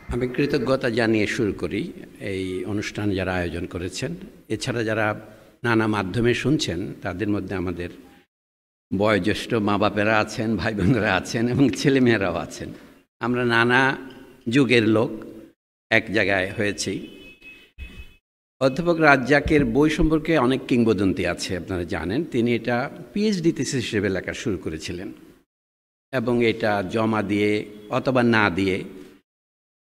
আমি কৃতজ্ঞতা জানিয়ে শুরু করি এই অনুষ্ঠান যারা আয়োজন করেছেন, এছাড়া যারা নানা মাধ্যমে শুনছেন তাদের মধ্যে আমাদের বয়োজ্যেষ্ঠ মা বাপেরা আছেন, ভাই বোনেরা আছেন এবং ছেলেমেয়েরাও আছেন। আমরা নানা যুগের লোক এক জায়গায় হয়েছি। অধ্যাপক রাজ্জাকের বই সম্পর্কে অনেক কিংবদন্তি আছে, আপনারা জানেন। তিনি এটা পিএইচডি থিসিস হিসেবে লেখা শুরু করেছিলেন এবং এটা জমা দিয়ে অথবা না দিয়ে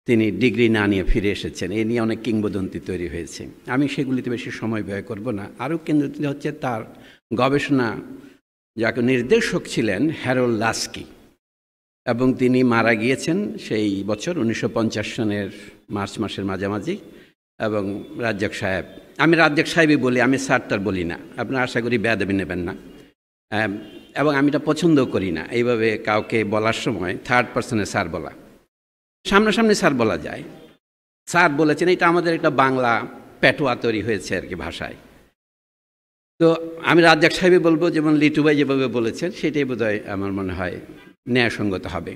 তিনি ডিগ্রি না নিয়ে ফিরে এসেছেন। এ নিয়ে অনেক কিংবদন্তি তৈরি হয়েছে। আমি সেগুলিতে বেশি সময় ব্যয় করব না। আরও কেন্দ্রটি হচ্ছে তার গবেষণা, যাকে নির্দেশক ছিলেন হ্যারল্ড লাস্কি, এবং তিনি মারা গিয়েছেন সেই বছর 1950 সনের মার্চ মাসের মাঝামাঝি। এবং রাজ্জাক সাহেব, আমি রাজ্জাক সাহেবই বলি, আমি স্যারটার বলি না, আপনারা আশা করি বেয়াদবি নেবেন না। এবং আমি এটা পছন্দও করি না এইভাবে কাউকে বলার সময় থার্ড পার্সনে স্যার বলা। সামনাসামনি স্যার বলা যায়। স্যার বলেছেন, এটা আমাদের একটা বাংলা পেটোয়া তৈরি হয়েছে আর কি ভাষায়। তো আমি রাজ্জাক সাহেবই বলবো, যেমন লিটু ভাই যেভাবে বলেছেন সেটাই বোধহয় আমার মনে হয় ন্যায়সঙ্গত হবে।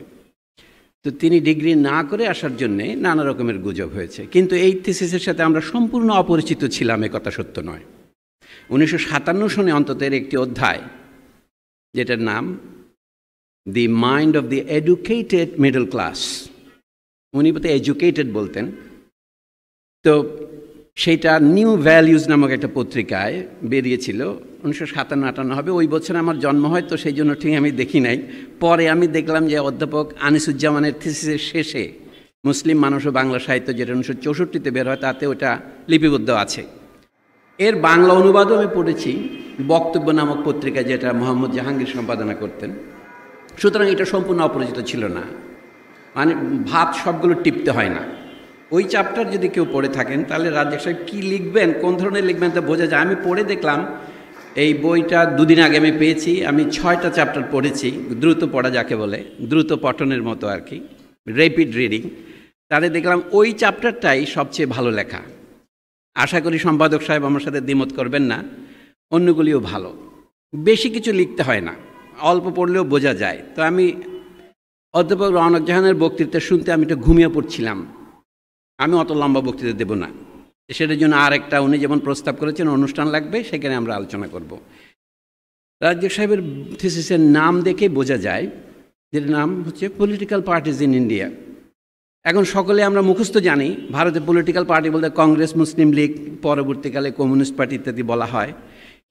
তো তিনি ডিগ্রি না করে আসার জন্যে নানা রকমের গুজব হয়েছে, কিন্তু এই থিসিসের সাথে আমরা সম্পূর্ণ অপরিচিত ছিলাম, এ কথা সত্য নয়। 1957 সনে অন্তত এর একটি অধ্যায়, যেটার নাম দি mind of the educated middle class, উনি বোধহয় এডুকেটেড বলতেন। তো সেইটা নিউ ভ্যালিউজ নামক একটা পত্রিকায় বেরিয়েছিল 1957-58 হবে। ওই বছর আমার জন্ম হয়, তো সেই জন্য ঠিক আমি দেখি নাই। পরে আমি দেখলাম যে অধ্যাপক আনিসুজ্জামানের থিসিসের শেষে মুসলিম মানুষ ও বাংলা সাহিত্য, যেটা 1964-তে বের হয়, তাতে ওটা লিপিবদ্ধ আছে। এর বাংলা অনুবাদও আমি পড়েছি বক্তব্য নামক পত্রিকা, যেটা মোহাম্মদ জাহাঙ্গীর সম্পাদনা করতেন। সুতরাং এটা সম্পূর্ণ অপরিচিত ছিল না। মানে ভাত সবগুলো টিপতে হয় না। ওই চ্যাপ্টার যদি কেউ পড়ে থাকেন, তাহলে রাজ্জাক সাহেব কী লিখবেন, কোন ধরনের লিখবেন, তা বোঝা যায়। আমি পড়ে দেখলাম, এই বইটা দুদিন আগে আমি পেয়েছি। আমি 6টা চ্যাপ্টার পড়েছি, দ্রুত পড়া যাকে বলে, দ্রুত পঠনের মতো আর কি, র্যাপিড রিডিং। তাহলে দেখলাম ওই চ্যাপ্টারটাই সবচেয়ে ভালো লেখা। আশা করি সম্পাদক সাহেব আমার সাথে দ্বিমত করবেন না। অন্যগুলিও ভালো, বেশি কিছু লিখতে হয় না, অল্প পড়লেও বোঝা যায়। তো আমি অধ্যাপক রওনক জাহানের বক্তৃতা শুনতে আমি একটু ঘুমিয়ে পড়ছিলাম। আমি অত লম্বা বক্তৃতা দেব না, সেটার জন্য আরেকটা উনি যেমন প্রস্তাব করেছেন অনুষ্ঠান লাগবে, সেখানে আমরা আলোচনা করব। রাজ্জাক সাহেবের থিসিসের নাম দেখে বোঝা যায়, যের নাম হচ্ছে পলিটিক্যাল পার্টিজ ইন ইন্ডিয়া। এখন সকলে আমরা মুখস্থ জানি, ভারতে পলিটিক্যাল পার্টি বলতে কংগ্রেস, মুসলিম লীগ, পরবর্তীকালে কমিউনিস্ট পার্টি ইত্যাদি বলা হয়,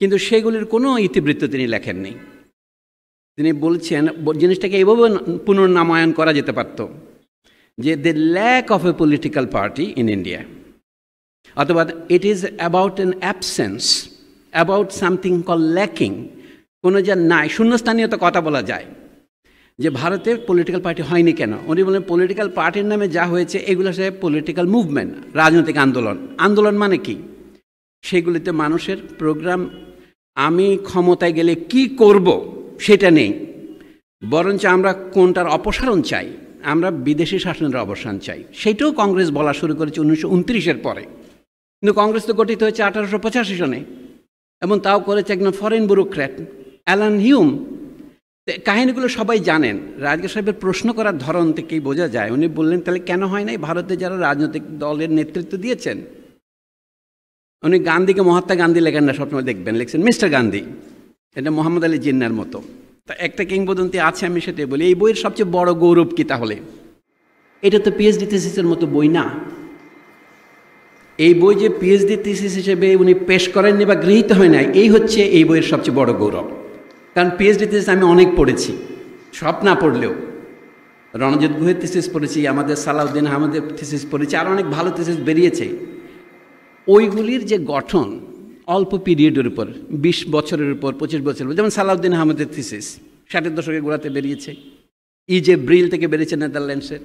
কিন্তু সেগুলির কোনো ইতিবৃত্ত তিনি লেখেননি। তিনি বলছেন জিনিসটাকে এইভাবে পুনর্নামায়ন করা যেতে পারত যে the lack of a political party in India, অথবা it is about an absence, about something call lacking, কোনো যা নাই, শূন্যস্থানীয় তো কথা বলা যায় যে ভারতে পলিটিক্যাল পার্টি হয়নি কেন। উনি বলেন পলিটিক্যাল পার্টির নামে যা হয়েছে এগুলো সে পলিটিক্যাল মুভমেন্ট, রাজনৈতিক আন্দোলন। আন্দোলন মানে কি? সেগুলিতে মানুষের প্রোগ্রাম, আমি ক্ষমতায় গেলে কি করব সেটা নেই, বরঞ্চ আমরা কোনটার অপসারণ চাই, আমরা বিদেশি শাসনের অবসান চাই। সেটাও কংগ্রেস বলা শুরু করেছে 1929-এর পরে। কিন্তু কংগ্রেস তো গঠিত হয়েছে 1885 সনে, এবং তাও করেছে একজন ফরেন ব্যুরোক্র্যাট, অ্যালান হিউম। কাহিনীগুলো সবাই জানেন। রাজ্জাক সাহেবের প্রশ্ন করার ধরন থেকেই বোঝা যায়। উনি বললেন, তাহলে কেন হয় নাই? ভারতে যারা রাজনৈতিক দলের নেতৃত্ব দিয়েছেন, উনি গান্ধীকে মহাত্মা গান্ধী লেখেন না, সবসময় দেখবেন লিখছেন মিস্টার গান্ধী। এটা মোহাম্মদ আলী জিন্নার মতো। তা একটা কিংবদন্তি আছে, আমি সেটাই বলি। এই বইয়ের সবচেয়ে বড় গৌরব কি তাহলে? এটা তো পিএইচডি থিসিসের মতো বই না। এই বই যে পিএইচডি থিসিস হিসেবে উনি পেশ করেননি বা গৃহীত হয় নাই, এই হচ্ছে এই বইয়ের সবচেয়ে বড় গৌরব। কারণ পিএইচডি থিসিস আমি অনেক পড়েছি, সব না পড়লেও। রণজিৎ গুহের থিসিস পড়েছি, আমাদের সালাউদ্দিন আহমেদের থিসিস পড়েছি, আর অনেক ভালো থিসিস বেরিয়েছে। ওইগুলির যে গঠন অল্প পিরিয়ডের উপর, 20 বছরের উপর, 25 বছরের উপর, যেমন সালাউদ্দিন আহমেদের থিসিস 60-এর দশকের গোড়াতে বেরিয়েছে, ইজে ব্রিল থেকে বেরিয়েছে নেদারল্যান্ডসের।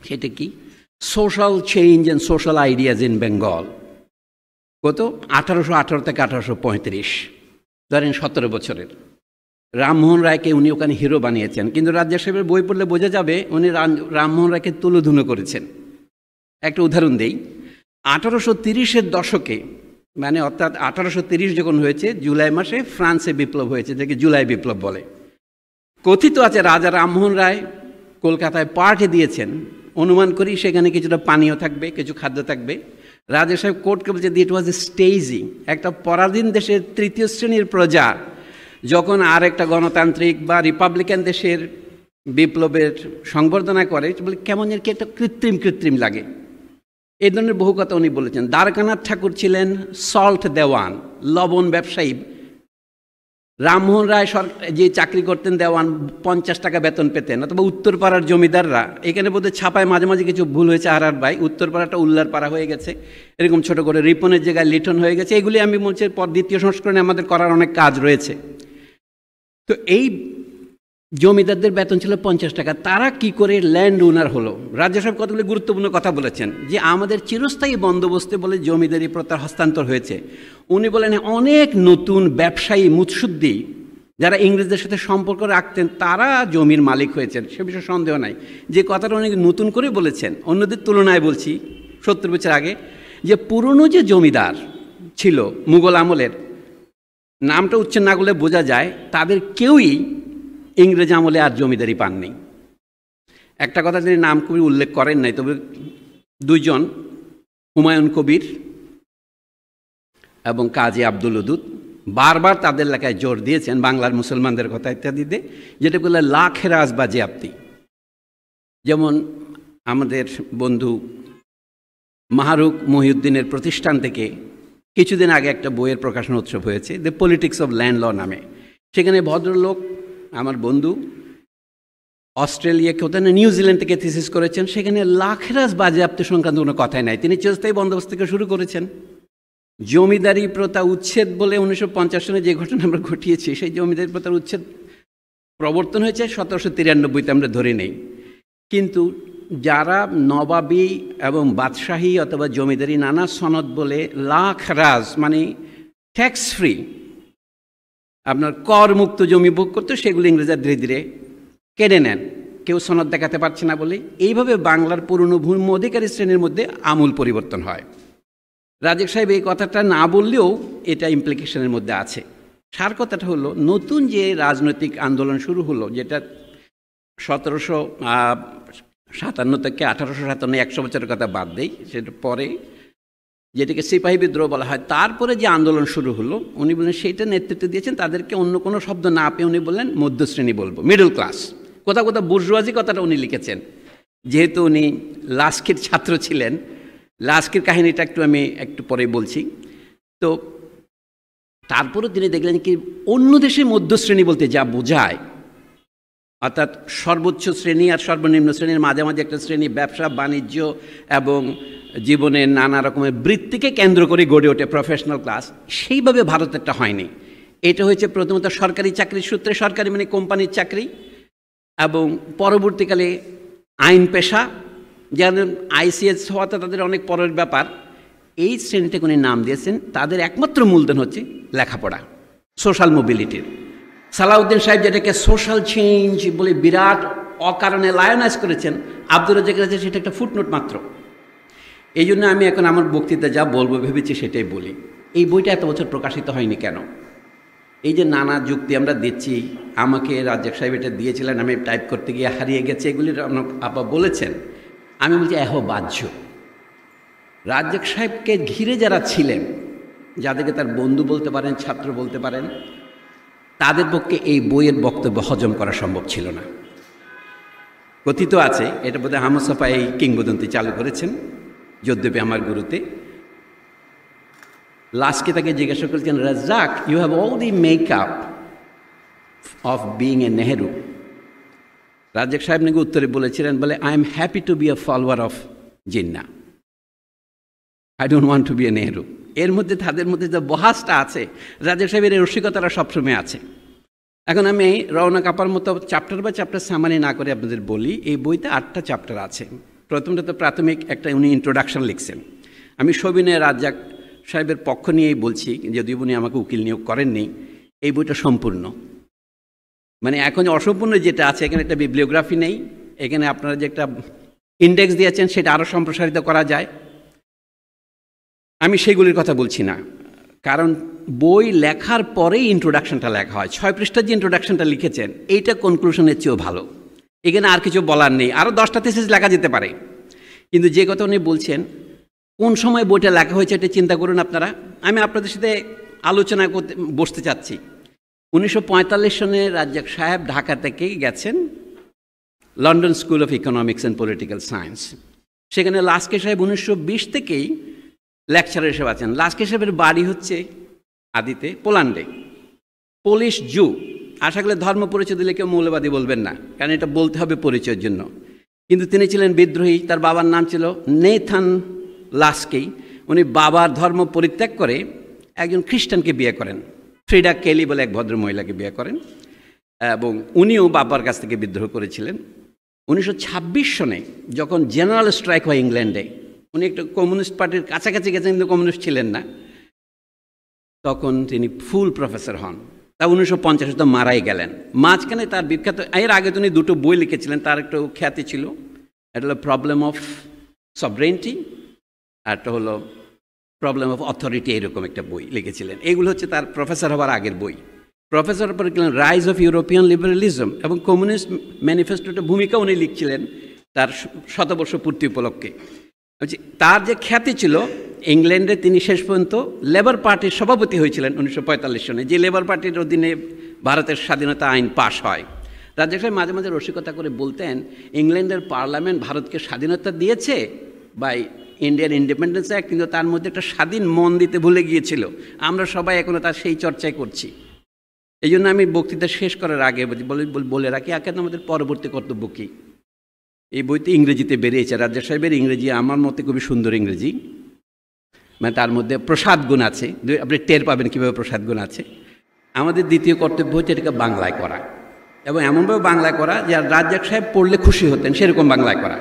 সেটা কি? Social change and social ideas in Bengal. কত? 1818 থেকে 1835, ধরেন 17 বছরের। রামমোহন রায়কে উনি ওখানে হিরো বানিয়েছেন, কিন্তু রাজ্জাক সাহেবের বই পড়লে বোঝা যাবে উনি রামমোহন রায়কে তুলোধুনো করেছেন। একটা উদাহরণ দেই। 1830-এর দশকে, মানে অর্থাৎ 1830 যখন হয়েছে, জুলাই মাসে ফ্রান্সে বিপ্লব হয়েছে, যাকে জুলাই বিপ্লব বলে। কথিত আছে রাজা রামমোহন রায় কলকাতায় পার্টি দিয়েছেন অনুমান করি সেখানে কিছুটা পানীয় থাকবে, কিছু খাদ্য থাকবে। রাজা সাহেব কোর্টকে বলছে ইট ওয়াজ এ স্টেজিং। একটা পরাধীন দেশের তৃতীয় শ্রেণীর প্রজা যখন আর একটা গণতান্ত্রিক বা রিপাবলিকান দেশের বিপ্লবের সংবর্ধনা করে, বলে কেমন যেন কি একটা কৃত্রিম লাগে। এই ধরনের বহু কথা উনি বলেছেন। দ্বারকানাথ ঠাকুর ছিলেন সল্ট দেওয়ান, লবণ ব্যবসায়ী। রামমোহন রায় যে চাকরি করতেন দেওয়ান, 50 টাকা বেতন পেতেন। অথবা উত্তরপাড়ার জমিদাররা, এখানে বোধহয় ছাপায় মাঝে মাঝে কিছু ভুল হয়েছে, আর ভাই উত্তরপাড়াটা উল্লারপাড়া হয়ে গেছে, এরকম ছোট করে রিপনের জায়গায় লিটন হয়ে গেছে। এগুলি আমি বলছি পর দ্বিতীয় সংস্করণে আমাদের করার অনেক কাজ রয়েছে। তো এই জমিদারদের বেতন ছিল 50 টাকা। তারা কি করে ল্যান্ড ওনার হলো? রাজা সাহেব কতগুলি গুরুত্বপূর্ণ কথা বলেছেন যে আমাদের চিরস্থায়ী বন্দোবস্তে বলে জমিদারি প্রথার হস্তান্তর হয়েছে। উনি বলেন অনেক নতুন ব্যবসায়ী মুৎসুদ্দি যারা ইংরেজদের সাথে সম্পর্ক রাখতেন তারা জমির মালিক হয়েছেন, সে বিষয়ে সন্দেহ নাই। যে কথাটা অনেক নতুন করে বলেছেন, অন্যদের তুলনায় বলছি 70 বছর আগে, যে পুরনো যে জমিদার ছিল মুঘল আমলের, নামটা উচ্চারণ না করলে বোঝা যায় তাদের কেউই ইংরেজ আমলে আর জমিদারি পাননি। একটা কথা তিনি নাম কবি উল্লেখ করেন নাই, তবে দুইজন, হুমায়ুন কবির এবং কাজী আব্দুল ওদুদ, বারবার তাদের লেখায় জোর দিয়েছেন বাংলার মুসলমানদের কথা ইত্যাদিতে, যেটা বলে লাখেরাজ বা জিয়াপ্তি। যেমন আমাদের বন্ধু মাহরুখ মহিউদ্দিনের প্রতিষ্ঠান থেকে কিছুদিন আগে একটা বইয়ের প্রকাশনা উৎসব হয়েছে, দ্য পলিটিক্স অফ ল্যান্ড ল নামে। সেখানে ভদ্রলোক আমার বন্ধু অস্ট্রেলিয়া কোথায় না নিউজিল্যান্ড থেকে থিসিস করেছেন, সেখানে লাখেরাজ বাজেয়াপ্তি সংক্রান্ত কোনো কথাই নাই। তিনি চিরস্থায়ী বন্দোবস্ত থেকে শুরু করেছেন। জমিদারি প্রথা উচ্ছেদ বলে 1950 সনে যে ঘটনা আমরা ঘটিয়েছি, সেই জমিদারি প্রথার উচ্ছেদ প্রবর্তন হয়েছে 1793-তে আমরা ধরে নেই। কিন্তু যারা নবাবী এবং বাদশাহী অথবা জমিদারি নানা সনদ বলে লাখরাজ মানে ট্যাক্স ফ্রি আপনার করমুক্ত জমি ভোগ করতো, সেগুলো ইংরেজরা ধীরে ধীরে কেড়ে নেন, কেউ সনদ দেখাতে পারছে না বলে। এইভাবে বাংলার পুরনো ভূমি অধিকারী শ্রেণীর মধ্যে আমূল পরিবর্তন হয়। রাজেক সাহেব এই কথাটা না বললেও এটা ইমপ্লিকেশনের মধ্যে আছে। সার কথাটা হলো, নতুন যে রাজনৈতিক আন্দোলন শুরু হলো, যেটা 1757 থেকে 1857, 100 বছরের কথা বাদ দেই, সেটা পরে যেটাকে সিপাহী বিদ্রোহ বলা হয়, তারপরে যে আন্দোলন শুরু হলো, উনি বললেন সেইটা নেতৃত্ব দিয়েছেন, তাদেরকে অন্য কোনো শব্দ না পেয়ে উনি বললেন মধ্যশ্রেণী বলবো, মিডল ক্লাস। কোথাও কোথাও বুর্জোয়াজি কথাটা উনি লিখেছেন, যেহেতু উনি লাস্কির ছাত্র ছিলেন। লাস্কির কাহিনীটা আমি একটু পরে বলছি। তো তারপরে তিনি দেখলেন কি অন্য দেশে মধ্যশ্রেণী বলতে যা বোঝায়, অর্থাৎ সর্বোচ্চ শ্রেণী আর সর্বনিম্ন শ্রেণীর মাঝামাঝি একটা শ্রেণী, ব্যবসা বাণিজ্য এবং জীবনের নানা রকমের বৃত্তিকে কেন্দ্র করে গড়ে ওঠে প্রফেশনাল ক্লাস, সেইভাবে ভারতেরটা হয়নি। এটা হয়েছে প্রথমত সরকারি চাকরির সূত্রে, সরকারি মানে কোম্পানির চাকরি, এবং পরবর্তীকালে আইন পেশা, যেমন আইসিএস হওয়াটা তাদের অনেক পরের ব্যাপার। এই শ্রেণীটাকে উনি নাম দিয়েছেন, তাদের একমাত্র মূলধন হচ্ছে লেখাপড়া, সোশ্যাল মোবিলিটির। সালাউদ্দিন সাহেব যেটাকে সোশ্যাল চেঞ্জ বলে বিরাট অকারণে লায়নাইজ করেছেন, আব্দুর রাজ্জাকের কাছে সেটা একটা ফুটনোট মাত্র। এই জন্য আমি এখন আমার বক্তৃতা যা বলবো ভেবেছি সেটাই বলি। এই বইটা এত বছর প্রকাশিত হয়নি কেন? এই যে নানা যুক্তি আমরা দিচ্ছি, আমাকে রাজ্জাক সাহেব এটা দিয়েছিলেন, আমি টাইপ করতে গিয়ে হারিয়ে গেছে, এগুলির আপা বলেছেন। আমি বলছি বাহ্য। রাজ্জাক সাহেবকে ঘিরে যারা ছিলেন, যাদেরকে তার বন্ধু বলতে পারেন, ছাত্র বলতে পারেন, তাদের পক্ষে এই বইয়ের বক্তব্য হজম করা সম্ভব ছিল না। কথিত আছে, এটা বোধহয় হামসাফা এই কিংবদন্তি চালু করেছেন যদ্যপি আমার গুরুতে। লাস্টকে তাকে জিজ্ঞাসা করেছেন, Razzaq, you have all the makeup of being a Nehru. Razzaq সাহেব নাকি উত্তরে বলেছিলেন, বলে I am happy to be a follower of Jinnah, I don't want to be a Nehru. এর মধ্যে তাদের মধ্যে যে বহাসটা আছে, রাজ্জাক সাহেবের এই রসিকতাটা সবসময় আছে। এখন আমি রওনা কাপার মতো চ্যাপ্টার বা চ্যাপ্টার সামারি না করে আপনাদের বলি, এই বইতে 8টা চ্যাপ্টার আছে। প্রথমটা তো প্রাথমিক একটা উনি ইন্ট্রোডাকশন লিখছেন। আমি সবিনয়ে রাজ্জাক সাহেবের পক্ষ নিয়েই বলছি, যদিও উনি আমাকে উকিল নিয়োগ করেননি। এই বইটা সম্পূর্ণ, মানে এখন অসম্পূর্ণ যেটা আছে, এখানে একটা বিবলিওগ্রাফি নেই, এখানে আপনারা যে একটা ইন্ডেক্স দিয়েছেন সেটা আরও সম্প্রসারিত করা যায়। আমি সেগুলির কথা বলছি না, কারণ বই লেখার পরেই ইন্ট্রোডাকশনটা লেখা হয়। 6 পৃষ্ঠার যে ইন্ট্রোডাকশনটা লিখেছেন, এইটা কনক্লুশনের চেয়েও ভালো। এখানে আর কিছু বলার নেই, আরও 10টা থিসিস লেখা যেতে পারে। কিন্তু যে কথা উনি বলছেন, কোন সময় বইটা লেখা হয়েছে এটা চিন্তা করুন আপনারা। আমি আপনাদের সাথে আলোচনা করতে বসতে চাচ্ছি। 1945 সনে রাজ্জাক সাহেব ঢাকা থেকেই গেছেন London school of economics and political science. সেখানে লাস্কি সাহেব 1920 থেকেই লেকচারার হিসেবে আছেন। লাস্কি সাহেবের বাড়ি হচ্ছে আদিতে পোল্যান্ডে, পোলিশ জু। আশা করি ধর্ম পরিচয় দিলে কেউ মৌলবাদী বলবেন না, কারণ এটা বলতে হবে পরিচয়ের জন্য। কিন্তু তিনি ছিলেন বিদ্রোহী। তার বাবার নাম ছিল নেথান লাস্কি। উনি বাবার ধর্ম পরিত্যাগ করে একজন খ্রিস্টানকে বিয়ে করেন, ফ্রিডা কেলি বলে এক ভদ্র মহিলাকে বিয়ে করেন, এবং উনিও বাবার কাছ থেকে বিদ্রোহ করেছিলেন। 1926 সনে যখন জেনারেল স্ট্রাইক হয় ইংল্যান্ডে, উনি একটু কমিউনিস্ট পার্টির কাছাকাছি গেছেন কিন্তু কমিউনিস্ট ছিলেন না, তখন তিনি ফুল প্রফেসর হন। তা 1950 তো মারাই গেলেন। মাঝখানে তার বিখ্যাত, এর আগে তিনি দুটো বই লিখেছিলেন, তার একটু খ্যাতি ছিল। একটা হলো প্রবলেম অফ সভরেন্টি, আর একটা হলো প্রবলেম অফ অথরিটি, এরকম একটা বই লিখেছিলেন। এইগুলো হচ্ছে তার প্রফেসর হওয়ার আগের বই। প্রফেসর পরে লিখলেন রাইজ অফ ইউরোপিয়ান লিবারেলিজম, এবং কমিউনিস্ট ম্যানিফেস্টোটা ভূমিকা উনি লিখছিলেন তার শতবর্ষ পূর্তি উপলক্ষে। তার যে খ্যাতি ছিল, ইংল্যান্ডে তিনি শেষ পর্যন্ত লেবার পার্টির সভাপতি হয়েছিলেন 1945 সনে, যে লেবার পার্টির অধীনে ভারতের স্বাধীনতা আইন পাশ হয়। রাজ্জাক সাহেব মাঝে মাঝে রসিকতা করে বলতেন, ইংল্যান্ডের পার্লামেন্ট ভারতকে স্বাধীনতা দিয়েছে বাই ইন্ডিয়ান ইন্ডিপেন্ডেন্স অ্যাক্ট, কিন্তু তার মধ্যে একটা স্বাধীন মন দিতে ভুলে গিয়েছিল। আমরা সবাই এখনও তার সেই চর্চাই করছি। এই জন্য আমি বক্তৃতা শেষ করার আগে বলে রাখি, এখন আমাদের পরবর্তী কর্তব্য কী। এই বইতে ইংরেজিতে বেরিয়েছে। রাজ্জাক সাহেবের ইংরেজি আমার মতে খুবই সুন্দর ইংরেজি, মানে তার মধ্যে প্রসাদ গুণ আছে। আপনি টের পাবেন কীভাবে প্রসাদ গুণ আছে। আমাদের দ্বিতীয় কর্তব্য হচ্ছে এটাকে বাংলায় করা, এবং এমনভাবে বাংলায় করা যে রাজ্জাক সাহেব পড়লে খুশি হতেন, সেরকম বাংলায় করা।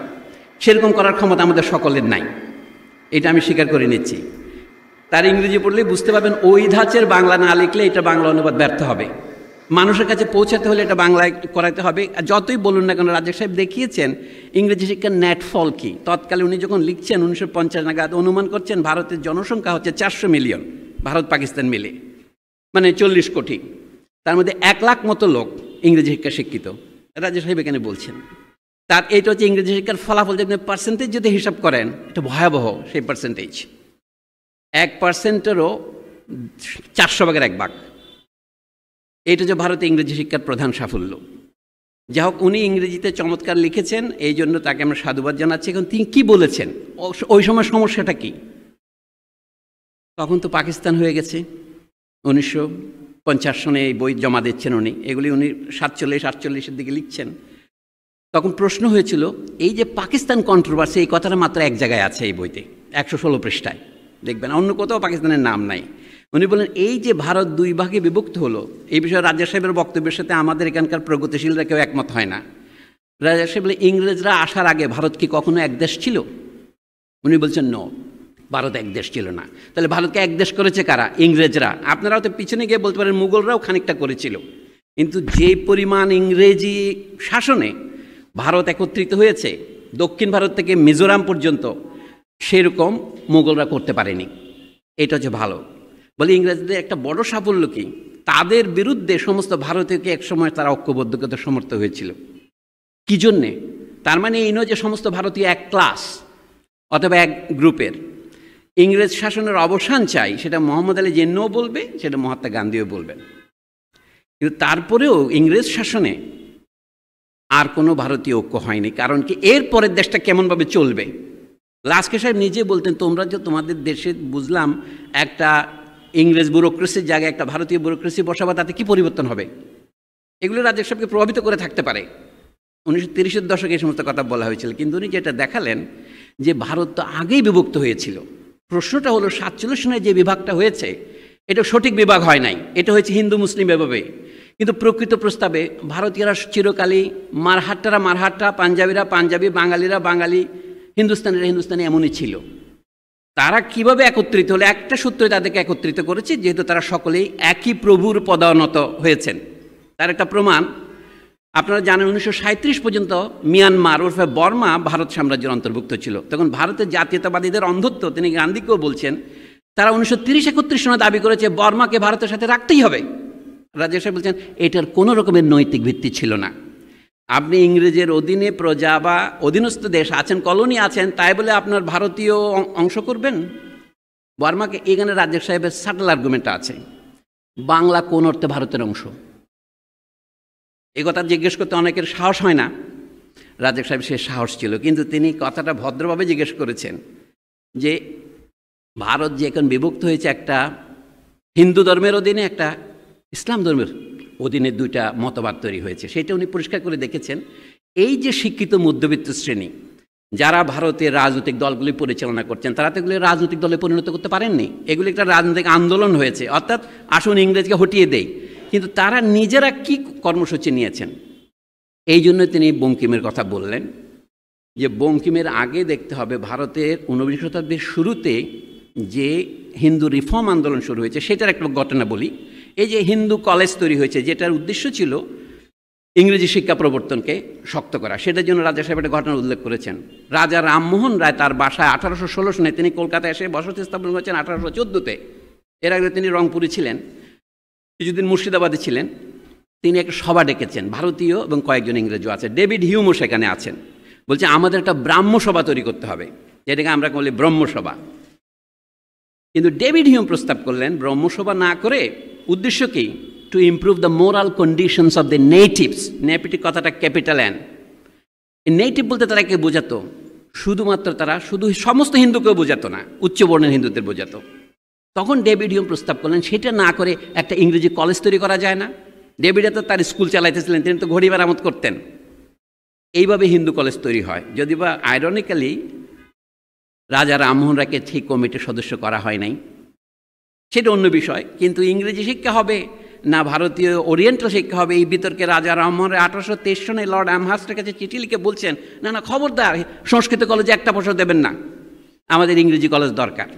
সেরকম করার ক্ষমতা আমাদের সকলের নাই, এটা আমি স্বীকার করে নিচ্ছি। তার ইংরেজি পড়লে বুঝতে পারবেন ওই ধাঁচের বাংলা না লিখলে এটা বাংলা অনুবাদ ব্যর্থ হবে। মানুষের কাছে পৌঁছাতে হলে এটা বাংলায় করাতে হবে। আর যতই বলুন না কেন, রাজ্জাক সাহেব দেখিয়েছেন ইংরেজি শিক্ষার নেটফল কি। তৎকালে উনি যখন লিখছেন 1950 নাগাদ, অনুমান করছেন ভারতের জনসংখ্যা হচ্ছে 400 মিলিয়ন, ভারত পাকিস্তান মিলে, মানে 40 কোটি। তার মধ্যে 1 লাখ মতো লোক ইংরেজি শিক্ষা শিক্ষিত। রাজ্জাক সাহেব এখানে বলছেন তার এইটা হচ্ছে ইংরেজি শিক্ষার ফলাফল। যদি পার্সেন্টেজ যদি হিসাব করেন, এটা ভয়াবহ সেই পার্সেন্টেজ। 1%-এরও 400 ভাগের 1 ভাগ। এইটা যে ভারতে ইংরেজি শিক্ষার প্রধান সাফল্য। যা হোক, উনি ইংরেজিতে চমৎকার লিখেছেন, এই জন্য তাকে আমরা সাধুবাদ জানাচ্ছি। এখন তিনি কী বলেছেন, ওই সময় সমস্যাটা কি? তখন তো পাকিস্তান হয়ে গেছে। 1950 সনে এই বই জমা দিচ্ছেন উনি, এগুলি উনি 47-48-এর দিকে লিখছেন। তখন প্রশ্ন হয়েছিল, এই যে পাকিস্তান কন্ট্রোভার্সি, এই কথাটা মাত্র এক জায়গায় আছে এই বইতে, 116 পৃষ্ঠায় দেখবেন, অন্য কোথাও পাকিস্তানের নাম নাই। উনি বলেন এই যে ভারত 2 ভাগে বিভক্ত হলো, এই বিষয়ে রাজ্জাক সাহেবের বক্তব্যের সাথে আমাদের এখানকার প্রগতিশীলরা কেউ একমত হয় না। রাজ্জাক সাহেব বলে, ইংরেজরা আসার আগে ভারত কি কখনো এক দেশ ছিল? উনি বলছেন নো, ভারত এক দেশ ছিল না। তাহলে ভারতকে এক দেশ করেছে কারা? ইংরেজরা। আপনারাও তো পিছনে গিয়ে বলতে পারেন মুঘলরাও খানিকটা করেছিল, কিন্তু যে পরিমাণ ইংরেজি শাসনে ভারত একত্রিত হয়েছে, দক্ষিণ ভারত থেকে মিজোরাম পর্যন্ত, সেরকম মুঘলরা করতে পারেনি। এটা হচ্ছে ভালো। বলে ইংরেজদের একটা বড় সাফল্য কি, তাদের বিরুদ্ধে সমস্ত ভারতীয়কে একসময় তারা ঐক্যবদ্ধ করতে সমর্থ হয়েছিল। কী জন্যে? তার মানে এই নয় যে সমস্ত ভারতীয় এক ক্লাস অথবা এক গ্রুপের। ইংরেজ শাসনের অবসান চাই, সেটা মোহাম্মদ আলী জিন্নাও বলবে, সেটা মহাত্মা গান্ধীও বলবেন। কিন্তু তারপরেও ইংরেজ শাসনে আর কোনো ভারতীয় ঐক্য হয়নি। কারণ কি, এর পরের দেশটা কেমনভাবে চলবে? লাস্কি সাহেব নিজে বলতেন, তোমরা যে তোমাদের দেশে বুঝলাম একটা ইংরেজ ব্যুরোক্রেসির জায়গায় একটা ভারতীয় ব্যুরোক্রেসি বসাবা, তাতে কি পরিবর্তন হবে? এগুলো রাজ্জাক সাহেবকে প্রভাবিত করে থাকতে পারে। 1930-এর দশকে এই সমস্ত কথা বলা হয়েছিল। কিন্তু উনি যেটা দেখালেন যে ভারত তো আগেই বিভক্ত হয়েছিল। প্রশ্নটা হলো 47 সনে যে বিভাগটা হয়েছে, এটা সঠিক বিভাগ হয় নাই, এটা হয়েছে হিন্দু মুসলিম এভাবে। কিন্তু প্রকৃত প্রস্তাবে ভারতীয়রা চিরকালই মারহাট্টারা মারহাট্টা, পাঞ্জাবিরা পাঞ্জাবি, বাঙালিরা বাঙালি, হিন্দুস্তানিরা হিন্দুস্তানি, এমনই ছিল। তারা কিভাবে একত্রিত হলে, একটা সূত্রে তাদেরকে একত্রিত করেছে, যেহেতু তারা সকলেই একই প্রভুর পদানত হয়েছেন। তার একটা প্রমাণ আপনারা জানেন, 1937 পর্যন্ত মিয়ানমার ওরফে বর্মা ভারত সাম্রাজ্যের অন্তর্ভুক্ত ছিল। তখন ভারতের জাতীয়তাবাদীদের অন্ধত্ব, তিনি গান্ধীকেও বলছেন, তারা 1930-31 সনে দাবি করেছে বর্মাকে ভারতের সাথে রাখতেই হবে। রাজ্জাক সাহেব বলছেন এটার কোনো রকমের নৈতিক ভিত্তি ছিল না। আপনি ইংরেজের অধীনে প্রজা বা অধীনস্থ দেশ আছেন, কলোনি আছেন, তাই বলে আপনার ভারতীয় অংশ করবেন? বর্মাকে এখানে রাজ্জাক সাহেবের সাটল আর্গুমেন্ট আছে, বাংলা কোন অর্থে ভারতের অংশ? এই কথা জিজ্ঞেস করতে অনেকের সাহস হয় না। রাজ্জাক সাহেব সে সাহস ছিল, কিন্তু তিনি কথাটা ভদ্রভাবে জিজ্ঞেস করেছেন যে ভারত যে এখন বিভক্ত হয়েছে, একটা হিন্দু ধর্মের অধীনে, একটা ইসলাম ধর্মের অধীনে দুইটা মতবাদ তৈরি হয়েছে, সেটা উনি পরিষ্কার করে দেখেছেন। এই যে শিক্ষিত মধ্যবিত্ত শ্রেণী যারা ভারতের রাজনৈতিক দলগুলি পরিচালনা করছেন, তারা তো এগুলি রাজনৈতিক দলে পরিণত করতে পারেননি। এগুলি একটা রাজনৈতিক আন্দোলন হয়েছে, অর্থাৎ আসুন ইংরেজকে হটিয়ে দেয়। কিন্তু তারা নিজেরা কি কর্মসূচি নিয়েছেন, এই জন্য তিনি বঙ্কিমের কথা বললেন যে বঙ্কিমের আগে দেখতে হবে ভারতের 19 শতাব্দীর শুরুতে যে হিন্দু রিফর্ম আন্দোলন শুরু হয়েছে সেটার একটা ঘটনা বলি। এই যে হিন্দু কলেজ তৈরি হয়েছে, যেটার উদ্দেশ্য ছিল ইংরেজি শিক্ষা প্রবর্তনকে শক্ত করা, সেটার জন্য রাজা সাহেব একটা ঘটনা উল্লেখ করেছেন। রাজা রামমোহন রায় তার বাসায় 1816 সনে তিনি কলকাতায় এসে বসতি স্থাপন করেছেন 1814-তে। এর আগে তিনি রংপুরে ছিলেন, কিছুদিন মুর্শিদাবাদে ছিলেন। তিনি একটা সভা ডেকেছেন, ভারতীয় এবং কয়েকজন ইংরেজও আছে, ডেভিড হিউমও সেখানে আছেন। বলছে আমাদের একটা ব্রাহ্ম সভা তৈরি করতে হবে, যেটাকে আমরা বলি ব্রহ্মসভা। কিন্তু ডেভিড হিউম প্রস্তাব করলেন ব্রহ্মসভা না করে উদ্দেশ্য কি, to improve the moral conditions of the natives. Native কথাটা ক্যাপিটাল এন। এই নেটিভ বলতে তারা কে বোঝাতো? শুধুমাত্র তারা শুধু সমস্ত হিন্দুকেও বোঝাতো না, উচ্চবর্ণের হিন্দুদের বোঝাতো। তখন ডেভিড হিউম প্রস্তাব করলেন সেটা না করে একটা ইংরেজি কলেজ তৈরি করা যায় না। ডেভিড তো তার স্কুল চালাইতেছিলেন, তিনি তো ঘড়ি মেরামত করতেন। এইভাবে হিন্দু কলেজ তৈরি হয়। যদি বা আইরনিক্যালি রাজা রামমোহন রায়কে ঠিক কমিটির সদস্য করা হয় নাই, সেটা অন্য বিষয়। কিন্তু ইংরেজি শিক্ষা হবে না ভারতীয় ওরিয়েন্টাল শিক্ষা হবে, এই বিতর্কে রাজা রামমোহন রায় 1823 সনে লর্ড অ্যামহার্স্টের কাছে চিঠি লিখে বলছেন, না না খবরদার, সংস্কৃত কলেজে একটা পয়সা দেবেন না, আমাদের ইংরেজি কলেজ দরকার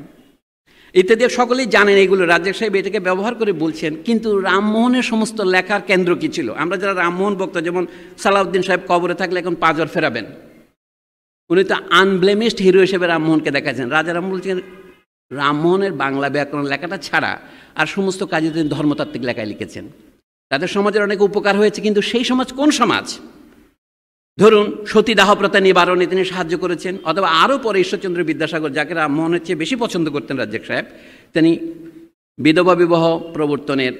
ইত্যাদি। সকলেই জানেন এগুলো, রাজ্জাক সাহেব এটাকে ব্যবহার করে বলছেন। কিন্তু রামমোহনের সমস্ত লেখার কেন্দ্র কী ছিল? আমরা যারা রামমোহন ভক্ত, যেমন সালাউদ্দিন সাহেব কবরে থাকলে এখন পাঁজর ফেরাবেন, উনি তো আনব্লেমিশড হিরো হিসেবে রামমোহনকে দেখাচ্ছেন। রাজা রাম বলছেন রামমোহনের বাংলা ব্যাকরণ লেখাটা ছাড়া আর সমস্ত কাজে তিনি ধর্মতাত্ত্বিক লেখায় লিখেছেন। তাদের সমাজের অনেক উপকার হয়েছে, কিন্তু সেই সমাজ কোন সমাজ? ধরুন সতীদাহ প্রথা নিবারণে তিনি সাহায্য করেছেন, অথবা আরও পরে ঈশ্বরচন্দ্র বিদ্যাসাগর, যাকে রামমোহনের চেয়ে বেশি পছন্দ করতেন রাজ্জাক সাহেব, তিনি বিধবা বিবাহ প্রবর্তনের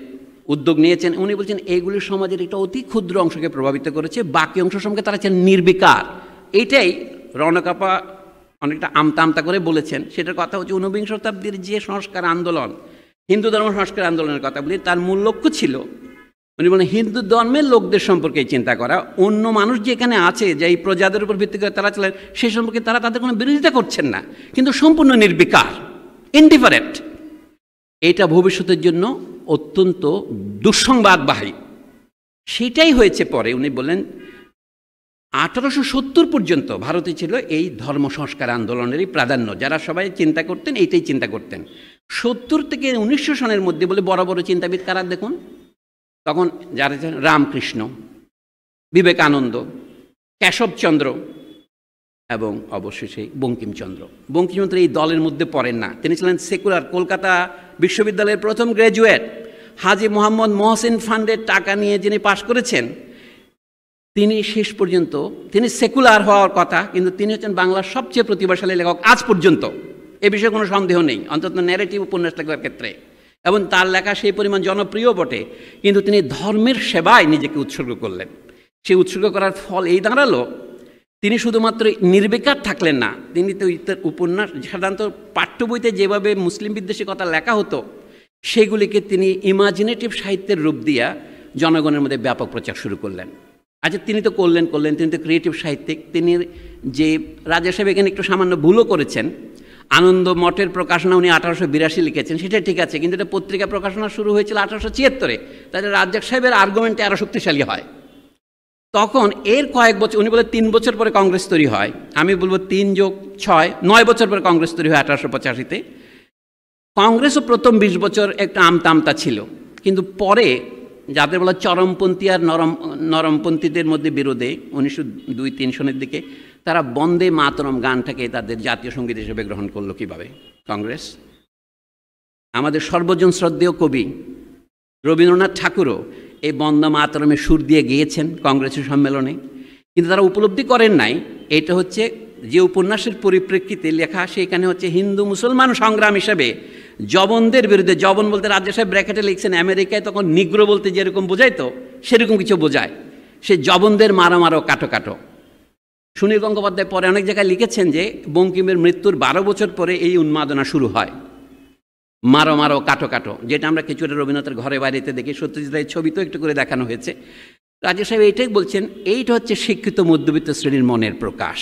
উদ্যোগ নিয়েছেন। উনি বলছেন এইগুলি সমাজের একটা অতি ক্ষুদ্র অংশকে প্রভাবিত করেছে, বাকি অংশ সম্পর্কে তারা ছিলেন নির্বিকার। এইটাই রণকাপা অনেকটা আমতা আমতা করে বলেছেন। সেটার কথা হচ্ছে 19 শতাব্দীর যে সংস্কার আন্দোলন, হিন্দু ধর্ম সংস্কার আন্দোলনের কথা বলি, তার মূল লক্ষ্য ছিল, উনি বলেন হিন্দু ধর্মের লোকদের সম্পর্কে চিন্তা করা। অন্য মানুষ যেখানে আছে, যে এই প্রজাদের উপর ভিত্তি করে তারা চলেন, সেই সম্পর্কে তারা তাদের কোনো বিরোধিতা করছেন না, কিন্তু সম্পূর্ণ নির্বিকার, ইনডিফারেন্ট। এটা ভবিষ্যতের জন্য অত্যন্ত দুঃসংবাদবাহী। সেটাই হয়েছে পরে। উনি বললেন 1870 পর্যন্ত ভারতে ছিল এই ধর্ম সংস্কার আন্দোলনেরই প্রাধান্য, যারা সবাই চিন্তা করতেন এইটাই চিন্তা করতেন। 70 থেকে 1900 সনের মধ্যে বলে বড় বড় চিন্তাবিদ কারা দেখুন, তখন যারা রামকৃষ্ণ, বিবেকানন্দ, কেশবচন্দ্র এবং অবশেষে বঙ্কিমচন্দ্র। বঙ্কিমচন্দ্র এই দলের মধ্যে পড়েন না, তিনি ছিলেন সেকুলার, কলকাতা বিশ্ববিদ্যালয়ের প্রথম গ্র্যাজুয়েট। হাজী মোহাম্মদ মহসিন ফান্ডের টাকা নিয়ে যিনি পাশ করেছেন, তিনি শেষ পর্যন্ত তিনি সেকুলার হওয়ার কথা, কিন্তু তিনি হচ্ছেন বাংলার সবচেয়ে প্রতিভাশালী লেখক আজ পর্যন্ত, এ বিষয়ে কোনো সন্দেহ নেই, অন্তত ন্যারেটিভ উপন্যাস লেখার ক্ষেত্রে। এবং তার লেখা সেই পরিমাণ জনপ্রিয় বটে, কিন্তু তিনি ধর্মের সেবায় নিজেকে উৎসর্গ করলেন। সেই উৎসর্গ করার ফল এই দাঁড়ালো, তিনি শুধুমাত্র নির্বিকার থাকলেন না, তিনি তো উপন্যাস সাধারণত পাঠ্য বইতে যেভাবে মুসলিম বিদ্বেষী কথা লেখা হতো, সেগুলিকে তিনি ইমাজিনেটিভ সাহিত্যের রূপ দিয়া জনগণের মধ্যে ব্যাপক প্রচার শুরু করলেন। আচ্ছা, তিনি তো করলেন, তিনি তো ক্রিয়েটিভ সাহিত্যিক। তিনি যে রাজা সাহেব এখানে একটু সামান্য ভুলও করেছেন, আনন্দ মঠের প্রকাশনা উনি 1882 লিখেছেন, সেটা ঠিক আছে, কিন্তু এটা পত্রিকা প্রকাশনা শুরু হয়েছিল 1876-এ। তাহলে রাজ্জাক সাহেবের আর্গুমেন্টে আরও শক্তিশালী হয়। তখন এর কয়েক বছর, উনি বলে 3 বছর পরে কংগ্রেস তৈরি হয়, আমি বলবো 3 যোগ 6, 9 বছর পরে কংগ্রেস তৈরি হয় 1885-তে। কংগ্রেসও প্রথম 20 বছর একটা আমতা আমতা ছিল, কিন্তু পরে যাদের বলা চরমপন্থী আর নরমপন্থীদের মধ্যে বিরোধে 1902-3 সনের দিকে তারা বন্দে মাতরম গানটাকে তাদের জাতীয় সঙ্গীত হিসেবে গ্রহণ করলো। কীভাবে? কংগ্রেস। আমাদের সর্বজন শ্রদ্ধেয় কবি রবীন্দ্রনাথ ঠাকুরও এই বন্দে মাতরমে সুর দিয়ে গিয়েছেন কংগ্রেসের সম্মেলনে। কিন্তু তারা উপলব্ধি করেন নাই এটা হচ্ছে যে উপন্যাসের পরিপ্রেক্ষিতে লেখা, সেখানে হচ্ছে হিন্দু মুসলমান সংগ্রাম হিসেবে জবনদের বিরুদ্ধে, জবন বলতে রাজ্য সাহেব ব্র্যাকেটে লিখছেন, আমেরিকায় তখন নিগ্রো বলতে যেরকম বোঝাইতো সেরকম কিছু বোঝায়, সে জবনদের মারো কাটো কাটো। সুনীল গঙ্গোপাধ্যায় পরে অনেক জায়গায় লিখেছেন যে বঙ্কিমের মৃত্যুর 12 বছর পরে এই উন্মাদনা শুরু হয়, মারো কাটো কাটো, যেটা আমরা কিছুটা রবীন্দ্রনাথের ঘরে বাড়িতে দেখি, সত্যজিৎ রায়ের ছবিতেও একটু করে দেখানো হয়েছে। রাজ্য সাহেব এইটাই বলছেন, এইটা হচ্ছে শিক্ষিত মধ্যবিত্ত শ্রেণীর মনের প্রকাশ।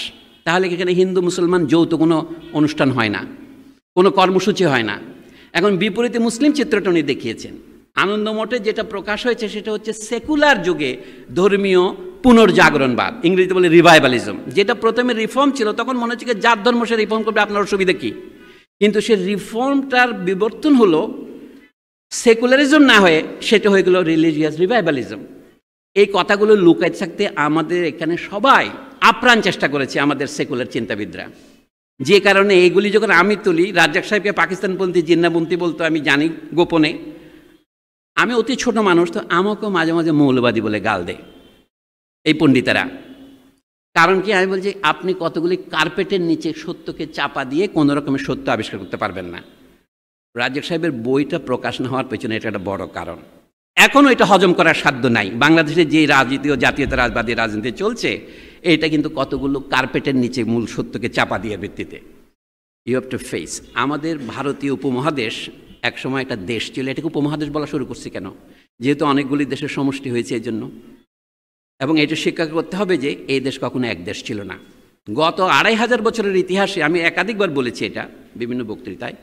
তাহলে এখানে হিন্দু মুসলমান যৌথ কোনো অনুষ্ঠান হয় না, কোনো কর্মসূচি হয় না। এখন বিপরীতে মুসলিম চিত্রটা উনি দেখিয়েছেন। আনন্দমঠে যেটা প্রকাশ হয়েছে সেটা হচ্ছে সেকুলার যুগে ধর্মীয় পুনর্জাগরণবাদ, ইংরেজিতে বলে রিভাইভালিজম, যেটা প্রথমে রিফর্ম ছিল, তখন মনে হচ্ছে জাত ধর্ম সে রিফর্ম করবে, আপনার অসুবিধা কী? কিন্তু সে রিফর্মটার বিবর্তন হলো সেকুলারিজম না হয়ে সেটা হয়ে গেল রিলিজিয়াস রিভাইভালিজম। এই কথাগুলো লুকায় থাকতে আমাদের এখানে সবাই আপ্রাণ চেষ্টা করেছে, আমাদের সেকুলার চিন্তাবিদরা। যে কারণে এইগুলি যখন আমি তুলি, রাজ্জাক সাহেবকে পাকিস্তানপন্থী জিন্নাপন্থী বলতো আমি জানি গোপনে, আমি অতি ছোট মানুষ, তো আমাকেও মাঝে মাঝে মৌলবাদী বলে গাল দেয় এই পণ্ডিতেরা। কারণ কি, আমি বলছি আপনি কতগুলি কার্পেটের নিচে সত্যকে চাপা দিয়ে কোনো রকমের সত্য আবিষ্কার করতে পারবেন না। রাজ্জাক সাহেবের বইটা প্রকাশ না হওয়ার পেছনে এটা একটা বড় কারণ। এখনও এটা হজম করার সাধ্য নাই। বাংলাদেশে যে রাজনীতি ও জাতীয়তাবাদী রাজনীতি চলছে, এটা কিন্তু কতগুলো কার্পেটের নিচে মূল সত্যকে চাপা দিয়ে ভিত্তিতে। You have to face. আমাদের ভারতীয় উপমহাদেশ একসময় একটা দেশ ছিল, এটাকে উপমহাদেশ বলা শুরু করছি কেন? যেহেতু অনেকগুলি দেশের সমষ্টি হয়েছে এই জন্য। এবং এটা স্বীকার করতে হবে যে এই দেশ কখনো এক দেশ ছিল না। গত 2500 বছরের ইতিহাসে, আমি একাধিকবার বলেছি এটা বিভিন্ন বক্তৃতায়,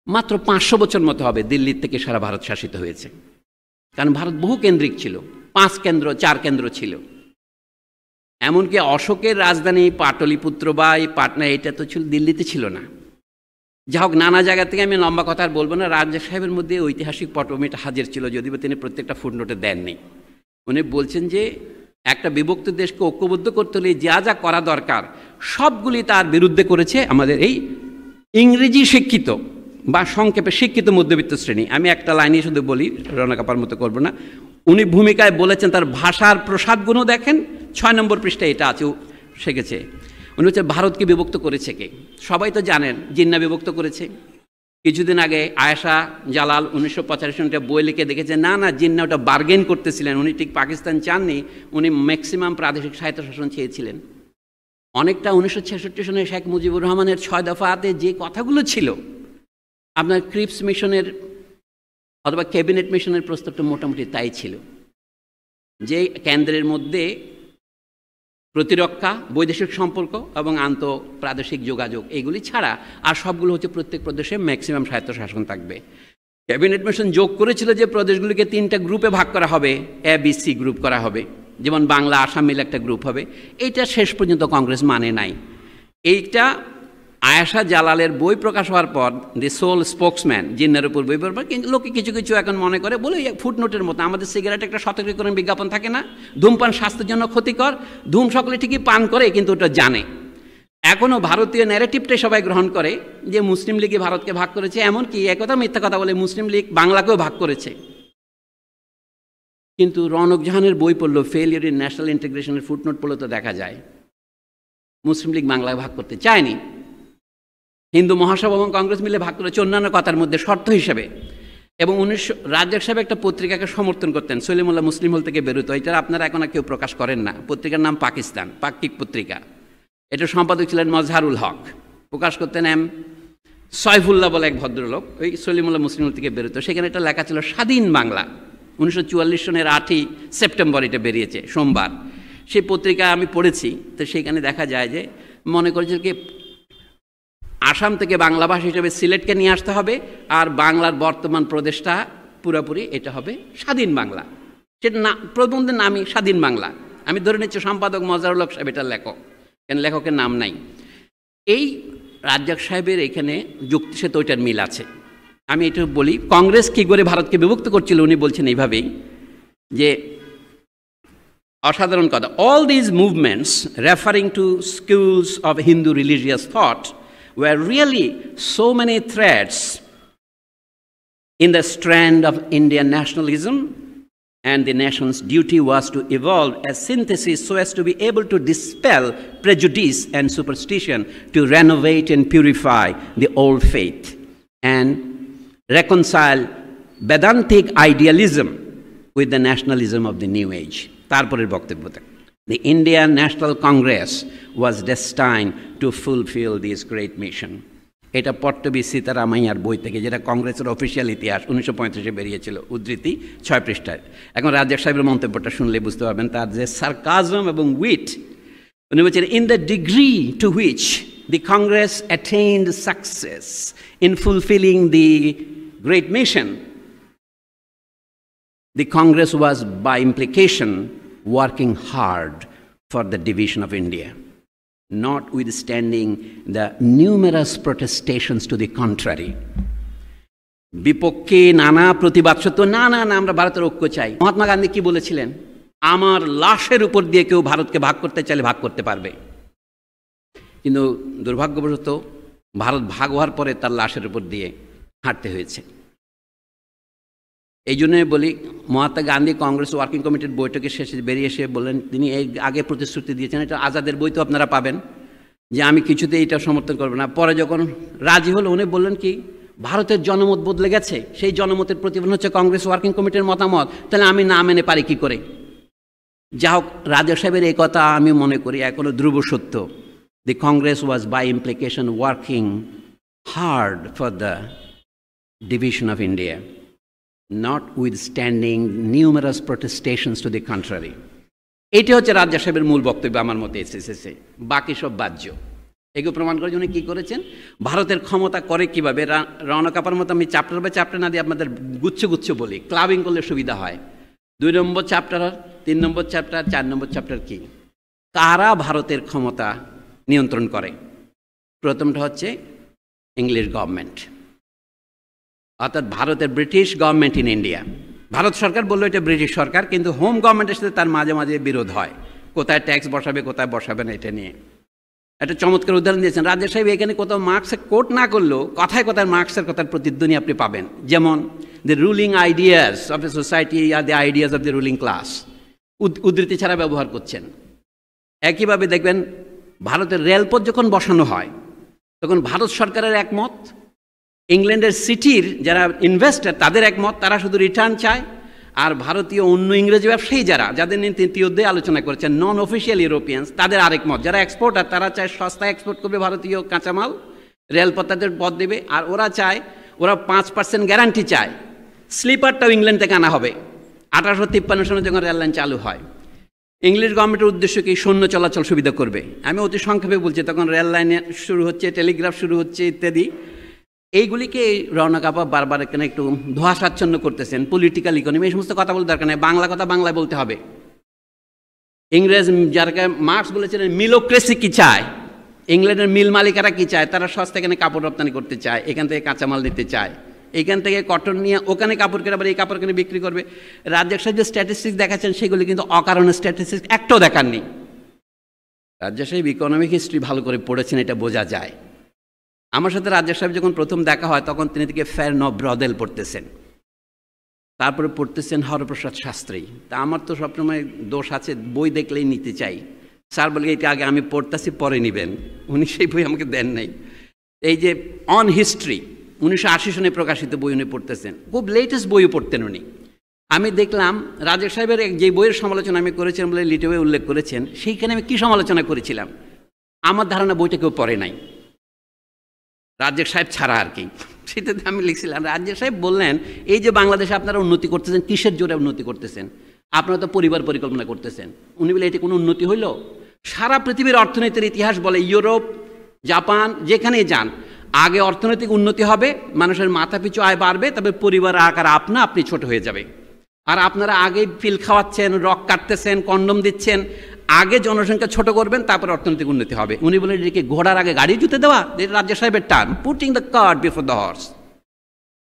মাত্র 500 বছর মতো হবে দিল্লির থেকে সারা ভারত শাসিত হয়েছে। কারণ ভারত বহু কেন্দ্রিক ছিল, 5 কেন্দ্র 4 কেন্দ্র ছিল। এমনকি অশোকের রাজধানী পাটলিপুত্র বা এই পাটনা, এটা তো ছিল দিল্লিতে ছিল না। যা হোক, নানা জায়গা থেকে আমি লম্বা কথা আর বলবো না। রাজ্জাক সাহেবের মধ্যে ঐতিহাসিক পটভূমিটা হাজির ছিল, যদিও তিনি প্রত্যেকটা ফুটনোটে দেননি। উনি বলছেন যে একটা বিভক্ত দেশকে ঐক্যবদ্ধ করতে হলে যা যা করা দরকার সবগুলি তার বিরুদ্ধে করেছে আমাদের এই ইংরেজি শিক্ষিত বা সংক্ষেপে শিক্ষিত মধ্যবিত্ত শ্রেণী। আমি একটা লাইনে শুধু বলি, রণকাপার মতো করবো না। উনি ভূমিকায় বলেছেন, তার ভাষার প্রসাদগুণও দেখেন, 6 নম্বর পৃষ্ঠায় এটা আছে, শিখেছে। উনি হচ্ছে ভারতকে বিভক্ত করেছে কে? সবাই তো জানেন, জিন্না বিভক্ত করেছে। কিছুদিন আগে আয়েশা জালাল 1985 সনে বই লিখে দেখেছে, না জিন্না ওটা বার্গেন করতেছিলেন, উনি ঠিক পাকিস্তান চাননি, উনি ম্যাক্সিমাম প্রাদেশিক স্বায়ত্তশাসন চেয়েছিলেন। অনেকটা 1966 সনে শেখ মুজিবুর রহমানের 6 দফাতে যে কথাগুলো ছিল, আপনার ক্রিপস মিশনের অথবা ক্যাবিনেট মিশনের প্রস্তাবটা মোটামুটি তাই ছিল, যে কেন্দ্রের মধ্যে প্রতিরক্ষা, বৈদেশিক সম্পর্ক এবং আন্তঃপ্রাদেশিক যোগাযোগ এগুলি ছাড়া আর সবগুলো হচ্ছে প্রত্যেক প্রদেশে ম্যাক্সিমাম স্বায়ত্তশাসন থাকবে। ক্যাবিনেট মিশন যোগ করেছিল যে প্রদেশগুলিকে 3টা গ্রুপে ভাগ করা হবে, ABC গ্রুপ করা হবে, যেমন বাংলা আসাম মিলে একটা গ্রুপ হবে। এইটা শেষ পর্যন্ত কংগ্রেস মানে নাই। এইটা আয়েশা জালালের বই প্রকাশ হওয়ার পর, দি সোল স্পোক্সম্যান, জিন্নার উপর বই পড়বার, কিন্তু লোকে কিছু কিছু এখন মনে করে, বলে ফুটনোটের মতো আমাদের সিগারেট একটা সতর্কীকরণ বিজ্ঞাপন থাকে না, ধূমপান স্বাস্থ্যের জন্য ক্ষতিকর, ধূম সকলে ঠিকই পান করে কিন্তু ওটা জানে। এখনও ভারতীয় ন্যারেটিভটাই সবাই গ্রহণ করে যে মুসলিম লীগই ভারতকে ভাগ করেছে, এমনকি একথা মিথ্যা কথা বলে মুসলিম লীগ বাংলাকেও ভাগ করেছে। কিন্তু রওনক জাহানের বই পড়লো, ফেলিয়ার ইন ন্যাশনাল ইন্টিগ্রেশনের ফুটনোট পড়লো, তো দেখা যায় মুসলিম লীগ বাংলায় ভাগ করতে চায়নি। হিন্দু মহাসভা এবং কংগ্রেস মিলে ভাগ করেছে অন্যান্য কথার মধ্যে শর্ত হিসেবে। এবং রাজ্জাক সাহেব একটা পত্রিকাকে সমর্থন করতেন, সলিমুল্লাহ মুসলিম হল থেকে বেরোত। এটা আপনারা এখন আর কেউ প্রকাশ করেন না। পত্রিকার নাম পাকিস্তান, পাক্ষিক পত্রিকা। এটার সম্পাদক ছিলেন মজহারুল হক, প্রকাশ করতেন সয়ফুল্লাহ বলে এক ভদ্রলোক, ওই সলিমুল্লাহ মুসলিম হল থেকে বেরোত। সেখানে একটা লেখা ছিল স্বাধীন বাংলা, 1944 সনের 8ই সেপ্টেম্বর এটা বেরিয়েছে, সোমবার। সেই পত্রিকা আমি পড়েছি, তো সেখানে দেখা যায় যে মনে করেছে কি আসাম থেকে বাংলা ভাষা হিসেবে সিলেটকে নিয়ে আসতে হবে, আর বাংলার বর্তমান প্রদেশটা পুরোপুরি এটা হবে স্বাধীন বাংলা। সেটা না, প্রবন্ধের নামই স্বাধীন বাংলা। আমি ধরে নিচ্ছি সম্পাদক মজারুল হক সাহেব এটার লেখক, কেন লেখকের নাম নাই। এই রাজ্জাক সাহেবের এখানে যুক্তি সাথে ওইটার মিল আছে। আমি এটা বলি, কংগ্রেস কী করে ভারতকে বিভক্ত করছিল, উনি বলছেন এইভাবেই যে অসাধারণ কথা, all these movements referring to schools of Hindu religious thought were really so many threads in the strand of Indian nationalism and the nation's duty was to evolve a synthesis so as to be able to dispel prejudice and superstition, to renovate and purify the old faith, and reconcile Vedantic idealism with the nationalism of the new age. Tarporer boktobbo. The Indian National Congress was destined to fulfill this great mission. এটা পট্টবি সীতারামাইয়ার বই থেকে, যেটা কংগ্রেসের official ইতিহাস 1935-এ বেরিয়েছিল, উদ্ধৃতি 6 পৃষ্ঠায়। এখন রাজ্জাক সাহেবের মন্তব্যটা শুনলে বুঝতে পারবেন তার যে সার্কাজম এবং উইট। উনি বলছেন, in the degree to which the Congress attained success in fulfilling the great mission, the Congress was by implication working hard for the division of India, notwithstanding the numerous protestations to the contrary. বিপক্ষে নানা প্রতিবাদ সত্ত্বেও না আমরা ভারতের ঐক্য চাই। মহাত্মা গান্ধী কি বলেছিলেন? আমার লাশের উপর দিয়ে কেউ ভারতকে ভাগ করতে চাইলে ভাগ করতে পারবে। কিন্তু দুর্ভাগ্যবশত ভারত ভাগ হওয়ার পরে তার লাশের উপর দিয়ে হাঁটতে হয়েছে। এই জন্যই বলি, মহাত্মা গান্ধী কংগ্রেস ওয়ার্কিং কমিটির বৈঠকের শেষে বেরিয়ে এসে বললেন, তিনি এই আগে প্রতিশ্রুতি দিয়েছেন, এটা আজাদের বই তো আপনারা পাবেন, যে আমি কিছুতেই এটা সমর্থন করব না। পরে যখন রাজি হলো, উনি বললেন কি, ভারতের জনমত বদলে গেছে, সেই জনমতের প্রতিফলন হচ্ছে কংগ্রেস ওয়ার্কিং কমিটির মতামত, তাহলে আমি না মেনে পারি কি করে? যা হোক, রাজা সাহেবের এই কথা আমি মনে করি এখনো ধ্রুব সত্য। The Congress was by implication working hard for the division of India, notwithstanding numerous protestations to the contrary. এটি হচ্ছে রাজ্জাক সাহেবের মূল বক্তব্য আমার মতে এসেছে, বাকি সব বাহ্য। এগুলো প্রমাণ করার জন্য কী করেছেন, ভারতের ক্ষমতা করে কীভাবে। রওনা কাপার মতো আমি চ্যাপ্টার বাই চ্যাপ্টার না দিয়ে আপনাদের গুচ্ছ বলি, ক্লাবিং করলে সুবিধা হয়। 2 নম্বর চ্যাপ্টার, 3 নম্বর চ্যাপ্টার, 4 নম্বর চ্যাপ্টার কি, কারা ভারতের ক্ষমতা নিয়ন্ত্রণ করে। প্রথমটা হচ্ছে ইংলিশ গভর্নমেন্ট, অর্থাৎ ভারতের ব্রিটিশ গভর্নমেন্ট ইন ইন্ডিয়া। ভারত সরকার বললো এটা ব্রিটিশ সরকার, কিন্তু হোম গভর্নমেন্টের সাথে তার মাঝে মাঝে বিরোধ হয়, কোথায় ট্যাক্স বসাবে কোথায় বসাবে না, এটা নিয়ে একটা চমৎকার উদাহরণ দিয়েছেন রাজ্জাক সাহেব। এখানে কোথাও মার্কসে কোট না করলেও কথায় কথায় মার্কসের কথার প্রতিধ্বনি আপনি পাবেন। যেমন, the ruling ideas of a society are the ideas of the ruling class, উদ্ধৃতি ছাড়া ব্যবহার করছেন। একইভাবে দেখবেন, ভারতের রেলপথ যখন বসানো হয় তখন ভারত সরকারের একমত, ইংল্যান্ডের সিটির যারা ইনভেস্টার তাদের একমত, তারা শুধু রিটার্ন চায়। আর ভারতীয় অন্য ইংরেজি ব্যবসায়ী যাদের নিয়ে তৃতীয় আলোচনা করেছেন, নন অফিসিয়াল ইউরোপিয়ানস, তাদের আরেক মত। যারা এক্সপোর্টার তারা চায় সস্তায় এক্সপোর্ট করবে ভারতীয় কাঁচামাল, রেলপথ তাদের পথ দেবে। আর ওরা 5% গ্যারান্টি চায়, স্লিপারটাও ইংল্যান্ড থেকে আনা হবে। 1853 সনে যখন রেললাইন চালু হয়, ইংলিশ গভর্নমেন্টের উদ্দেশ্য কি, সৈন্য চলাচল সুবিধা করবে। আমি অতি সংক্ষেপে বলছি, তখন রেল লাইনে শুরু হচ্ছে, টেলিগ্রাফ শুরু হচ্ছে ইত্যাদি। এইগুলিকে রওনা কাপা বারবার এখানে একটু ধোঁয়াশাচ্ছন্ন করতেছেন। পলিটিক্যাল ইকোনমি, এই সমস্ত কথা বলতে দরকার নেই, বাংলা কথা বাংলায় বলতে হবে। ইংরেজ যারা মার্কস বলেছিলেন মিলোক্রেসি কি চায়, ইংল্যান্ডের মিল মালিকারা কি চায়, তারা সস্তা এখানে কাপড় রপ্তানি করতে চায়, এখান থেকে কাঁচামাল নিতে চায়, এখান থেকে কটন নিয়ে ওখানে কাপড় কেনা, আবার এই কাপড় কিনে বিক্রি করবে। রাজ্জাক সাহেব যে স্ট্যাটিস্টিক্স দেখাচ্ছেন সেগুলি কিন্তু অকারণে স্ট্যাটিস্টিক্স একটাও দেখাননি। রাজ্জাক সাহেব ইকোনমিক হিস্ট্রি ভালো করে পড়েছেন, এটা বোঝা যায়। আমার সাথে রাজ্জাক সাহেব যখন প্রথম দেখা হয় তখন তিনি থেকে ফেয়ার ন ব্রদেল পড়তেছেন, তারপরে পড়তেছেন হরপ্রসাদ শাস্ত্রী। তা আমার তো সবসময় দোষ আছে, বই দেখলেই নিতে চাই। স্যার বলে এটা আগে আমি পড়তেছি পরে নেবেন, উনি সেই বই আমাকে দেন নাই। এই যে অন হিস্ট্রি 1980 সনে প্রকাশিত বই উনি পড়তেছেন, খুব লেটেস্ট বইও পড়তেন উনি। আমি দেখলাম রাজ্জাক সাহেবের যে বইয়ের সমালোচনা আমি করেছিলাম বলে লিটুয়ে উল্লেখ করেছেন, সেইখানে আমি কী সমালোচনা করেছিলাম, আমার ধারণা বইটা কেউ পড়ে নাই, রাজ্জাক সাহেব ছাড়া আর কি। সেটাতে আমি লিখছিলাম, রাজ্জাক সাহেব বললেন, এই যে বাংলাদেশে আপনারা উন্নতি করতেছেন, কিসের জোরে উন্নতি করতেছেন? আপনারা তো পরিবার পরিকল্পনা করতেছেন। উনি বলে, এটি কোনো উন্নতি হইল? সারা পৃথিবীর অর্থনীতির ইতিহাস বলে, ইউরোপ, জাপান, যেখানেই যান, আগে অর্থনৈতিক উন্নতি হবে, মানুষের মাথাপিছু আয় বাড়বে, তবে পরিবার আকার আপনি ছোট হয়ে যাবে। আর আপনারা আগে পিল খাওয়াচ্ছেন, রক কাটতেছেন, কন্ডম দিচ্ছেন, আগে জনসংখ্যা ছোট করবেন, তারপর অর্থনৈতিক উন্নতি হবে। উনি বলেন, এদিকে ঘোড়ার আগে গাড়ি জুতে দেওয়া, রাজ্জাক সাহেবের term, putting the cart before the horse.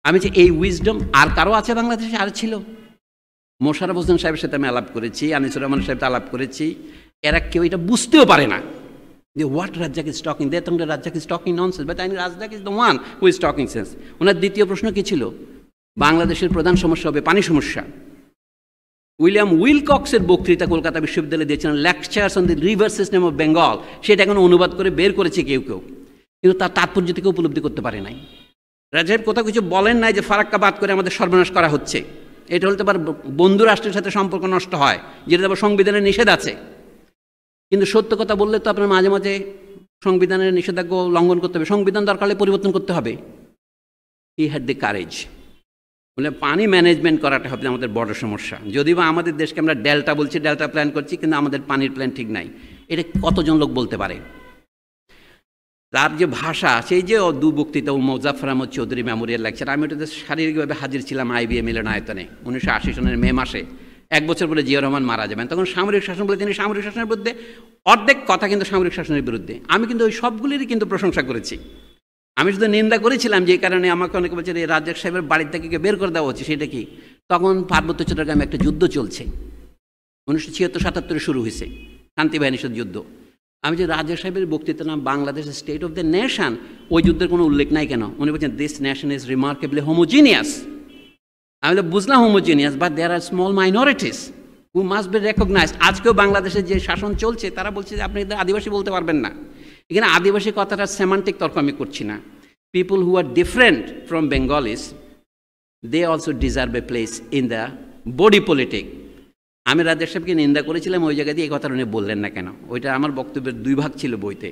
আমি যে এই উইজডম আর কারো আছে বাংলাদেশে? আর ছিল। মোশাররফ হোসেন সাহেবের সাথে আমি আলাপ করেছি, আনিসুর রহমান সাহেব আলাপ করেছি, এরা কেউ এটা বুঝতেও পারে না যে what Razzaq is talking. They think Razzaq is talking nonsense, but I know Razzaq is the one who is talking sense. ওনার দ্বিতীয় প্রশ্ন কি ছিল? বাংলাদেশের প্রধান সমস্যা হবে পানি সমস্যা। উইলিয়াম উইলকক্সের বক্তৃতা কলকাতা বিশ্ববিদ্যালয়ে দিয়েছিলেন, lectures on the river system of Bengal, সেটা এখন অনুবাদ করে বের করেছে কেউ কেউ, কিন্তু তার তাৎপর্য থেকে উপলব্ধি করতে পারে নাই। রাজা সাহেব কোথাও কিছু বলেন নাই যে ফারাক্কা বাদ করে আমাদের সর্বনাশ করা হচ্ছে। এটা হতে পারে বন্ধু রাষ্ট্রের সাথে সম্পর্ক নষ্ট হয়, যেটা আবার সংবিধানের নিষেধ আছে। কিন্তু সত্য কথা বললে তো আপনার মাঝে মাঝে সংবিধানের নিষেধাজ্ঞা লঙ্ঘন করতে হবে, সংবিধান দরকার হলে পরিবর্তন করতে হবে। He had the courage. বলে পানি ম্যানেজমেন্ট করাটা হবে আমাদের বড় সমস্যা। যদিও আমাদের দেশকে আমরা ডেল্টা বলছি, ডেল্টা প্ল্যান করছি, কিন্তু আমাদের পানির প্ল্যান ঠিক নাই। এটা কতজন লোক বলতে পারে? তার যে ভাষা, সেই যে দু বক্তৃতা মোজাফফর আহমদ চৌধুরী মেমোরিয়াল লেকচার, আমি ওটাতে শারীরিকভাবে হাজির ছিলাম IBA মিলনায়তনে 1980 সনের মে মাসে, 1 বছর পরে জিয়া রহমান মারা যাবেন। তখন সামরিক শাসন বলে তিনি সামরিক শাসনের বিরুদ্ধে, অর্ধেক কথা কিন্তু সামরিক শাসনের বিরুদ্ধে। আমি কিন্তু ওই সবগুলিরই কিন্তু প্রশংসা করেছি। আমি শুধু নিন্দা করেছিলাম যে কারণে আমাকে অনেকে বলছে এই রাজ্জাক সাহেবের বাড়ির থেকে বের করে দেওয়া হচ্ছে। সেটা কি? তখন পার্বত্য চট্টগ্রামে একটা যুদ্ধ চলছে, 1976-77 শুরু হয়েছে, শান্তি বাহিনীর সাথে যুদ্ধ। আমি যে রাজ্জাক সাহেবের বক্তৃতার নাম বাংলাদেশের স্টেট অফ দ্য নেশন, ওই যুদ্ধের কোনো উল্লেখ নাই কেন? উনি বলছেন this nation is remarkably homogeneous. আমি তো বুঝলাম homogeneous, but there are small minorities who must be recognised. আজকেও বাংলাদেশে যে শাসন চলছে তারা বলছে যে আপনি আদিবাসী বলতে পারবেন না। এখানে আদিবাসী কথাটা সেমান্টিক তর্ক আমি করছি না। People who are different from Bengalis, they also deserve a place in the body politic. আমি রাজ্জাক সাহেবকে নিন্দা করেছিলাম ওই জায়গা দিয়ে, এই কথাটা উনি বললেন না কেন? ওইটা আমার বক্তব্যের 2 ভাগ ছিল বইতে।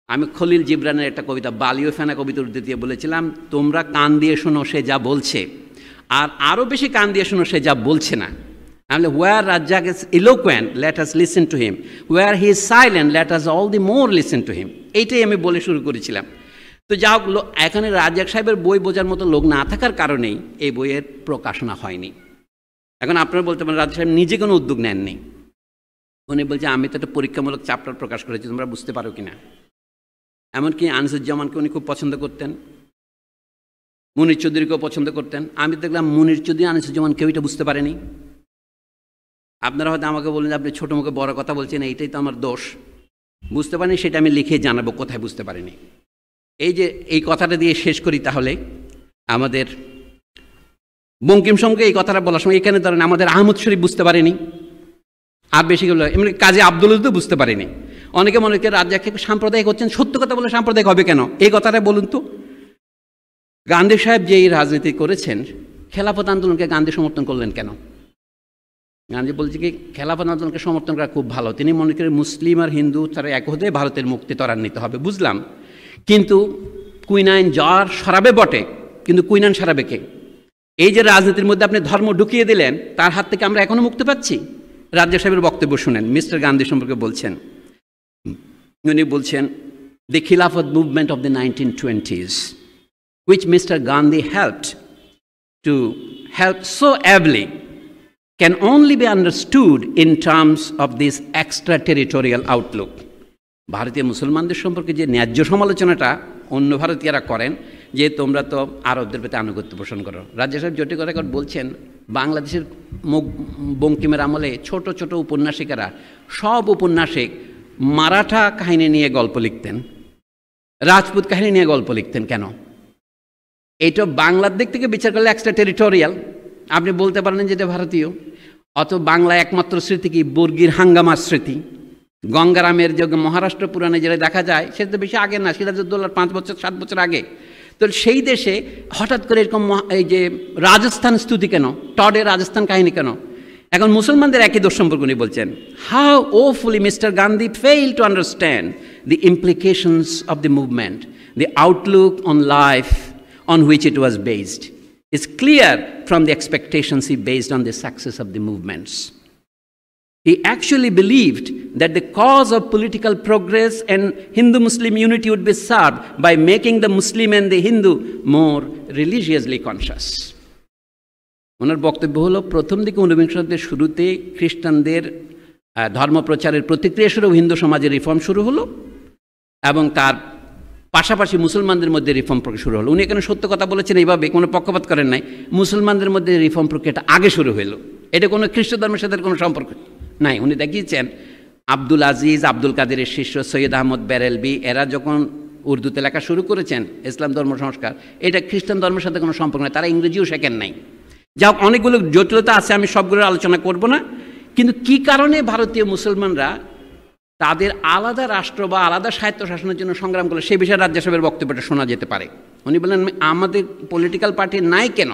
আমি খলিল জিবরানের একটা কবিতা, বালিও ফেনা কবিতার উদ্ধৃতি দিয়ে বলেছিলাম, তোমরা কান দিয়ে শোনো সে যা বলছে, আর আরও বেশি কান দিয়ে শোনো সে যা বলছে না। আমি where Razzak is eloquent, let us listen to him, where he is silent, let us all the more listen to him. এইটাই আমি বলে শুরু করেছিলাম। তো যা হোক, এখানে রাজ্জাক সাহেবের বই বোঝার মতো লোক না থাকার কারণেই এই বইয়ের প্রকাশনা হয়নি। এখন আপনারা বলতে পারেন রাজ্জাক সাহেব নিজে কোনো উদ্যোগ নেননি। উনি বলছে আমি তো একটা পরীক্ষামূলক চ্যাপ্টার প্রকাশ করেছি, তোমরা বুঝতে পারো কিনা। এমনকি আনিসুজ্জামানকে উনি খুব পছন্দ করতেন, মুনির চৌধুরীকেও পছন্দ করতেন। আমি দেখলাম মুনির চৌধুরী আনিসুজ্জামান কেউ এটা বুঝতে পারেনি। আপনারা হয়তো আমাকে বললেন আপনি ছোটো মুখে বড় কথা বলছেন, এইটাই তো আমার দোষ। বুঝতে পারিনি সেটা আমি লিখে জানাবো কোথায় বুঝতে পারিনি। এই যে এই কথাটা দিয়ে শেষ করি তাহলে। আমাদের বঙ্কিম সঙ্গে এই কথাটা বলার সময় এখানে ধরেন আমাদের আহমদ শরীফ বুঝতে পারেনি, আর বেশি গুলো এমনি কাজী আব্দুল তো বুঝতে পারেনি। অনেকে মনে করেন রাজ্জাক সাম্প্রদায়িক হচ্ছেন, সত্য কথা বলে সাম্প্রদায়িক হবে কেন? এই কথাটা বলুন তো। গান্ধী সাহেব যে এই রাজনীতি করেছেন, খেলাফত আন্দোলনকে গান্ধী সমর্থন করলেন কেন? গান্ধী বলছে কি খেলাফত আন্দোলনকে সমর্থন করা খুব ভালো। তিনি মনে করেন মুসলিম আর হিন্দু তারা এক হতে ভারতের মুক্তি ত্বরান্বিত হবে, বুঝলাম। কিন্তু কুইনাইন জ্বর সরাবে বটে, কিন্তু কুইনাইন সরাবে কে? এই যে রাজনীতির মধ্যে আপনি ধর্ম ঢুকিয়ে দিলেন, তার হাত থেকে আমরা এখনো মুক্তি পাচ্ছি। রাজ্জাক সাহেবের বক্তব্য শুনেন, মিস্টার গান্ধী সম্পর্কে বলছেন। উনি বলছেন the Khilafat movement of the 1920s, which Mr. Gandhi helped so ably, can only be understood in terms of this extraterritorial outlook. ভারতীয় মুসলমানদের সম্পর্কে যে ন্যায্য সমালোচনাটা অন্য ভারতীয়রা করেন যে তোমরা তো আরবদের প্রতি আনুগত্য পোষণ করো। রাজ্জাক সাহেব জটিল কথা বলছেন, বাংলাদেশের বঙ্কিমের আমলে ছোট ছোট উপন্যাসিকেরা সব উপন্যাসিক মারাঠা কাহিনী নিয়ে গল্প লিখতেন, রাজপুত কাহিনী নিয়ে গল্প লিখতেন। কেন? এইটা বাংলার দিক থেকে বিচার করলে এক্সট্রা টেরিটোরিয়াল, আপনি বলতে পারেন যে এটা ভারতীয়। অত বাংলা একমাত্র স্মৃতি কি বর্গীর হাঙ্গামার স্মৃতি। গঙ্গারামের যে মহারাষ্ট্র পুরাণে যেটা দেখা যায় সেটা তো বেশি আগে না, সিরাজউদ্দৌলার 5 বছর 7 বছর আগে। তো সেই দেশে হঠাৎ করে এরকম এই যে রাজস্থান স্তুতি কেন, টডের রাজস্থান কাহিনী কেন? এখন মুসলমানদের একই দোষ সম্পর্কে উনি বলছেন, how awfully mister Gandhi fail to understand the implications of the movement, the outlook on life on which it was based is clear from the expectations he based on the success of the movements. He actually believed that the cause of political progress and Hindu-Muslim unity would be served by making the Muslim and the Hindu more religiously conscious. ওনার বক্তব্য হলো প্রথম দিকে 19বিংশ শতাব্দীর শুরুতে খ্রিস্টানদের ধর্মপ্রচারের প্রতিক্রিয়া স্বরূপ হিন্দু সমাজের রিফর্ম শুরু হলো এবং তার পাশাপাশি মুসলমানদের মধ্যে রিফর্ম প্রক্রিয়া শুরু হলো। উনি এখানে সত্য কথা বলেছেন, এইভাবে কোনো পক্ষপাত করেন নাই। মুসলমানদের মধ্যে রিফর্ম প্রক্রিয়াটা আগে শুরু হলো, এটা কোনো খ্রিস্ট ধর্মের সাথে কোনো সম্পর্ক নাই। উনি দেখিয়েছেন আব্দুল আজিজ, আব্দুল কাদেরের শিষ্য সৈয়দ আহমদ বেরেলভি, এরা যখন উর্দুতে লেখা শুরু করেছেন ইসলাম ধর্ম সংস্কার, এটা খ্রিস্টান ধর্মের সাথে কোনো সম্পর্ক নেই, তারা ইংরেজিও শেখেন নাই। যা অনেকগুলো জটিলতা আছে, আমি সবগুলো আলোচনা করব না। কিন্তু কি কারণে ভারতীয় মুসলমানরা তাদের আলাদা রাষ্ট্র বা আলাদা স্বায়ত্তশাসনের জন্য সংগ্রাম করলো, সেই বিষয়ে রাজ্যসভার বক্তব্যটা শোনা যেতে পারে। উনি বলেন আমাদের পলিটিক্যাল পার্টি নাই কেন,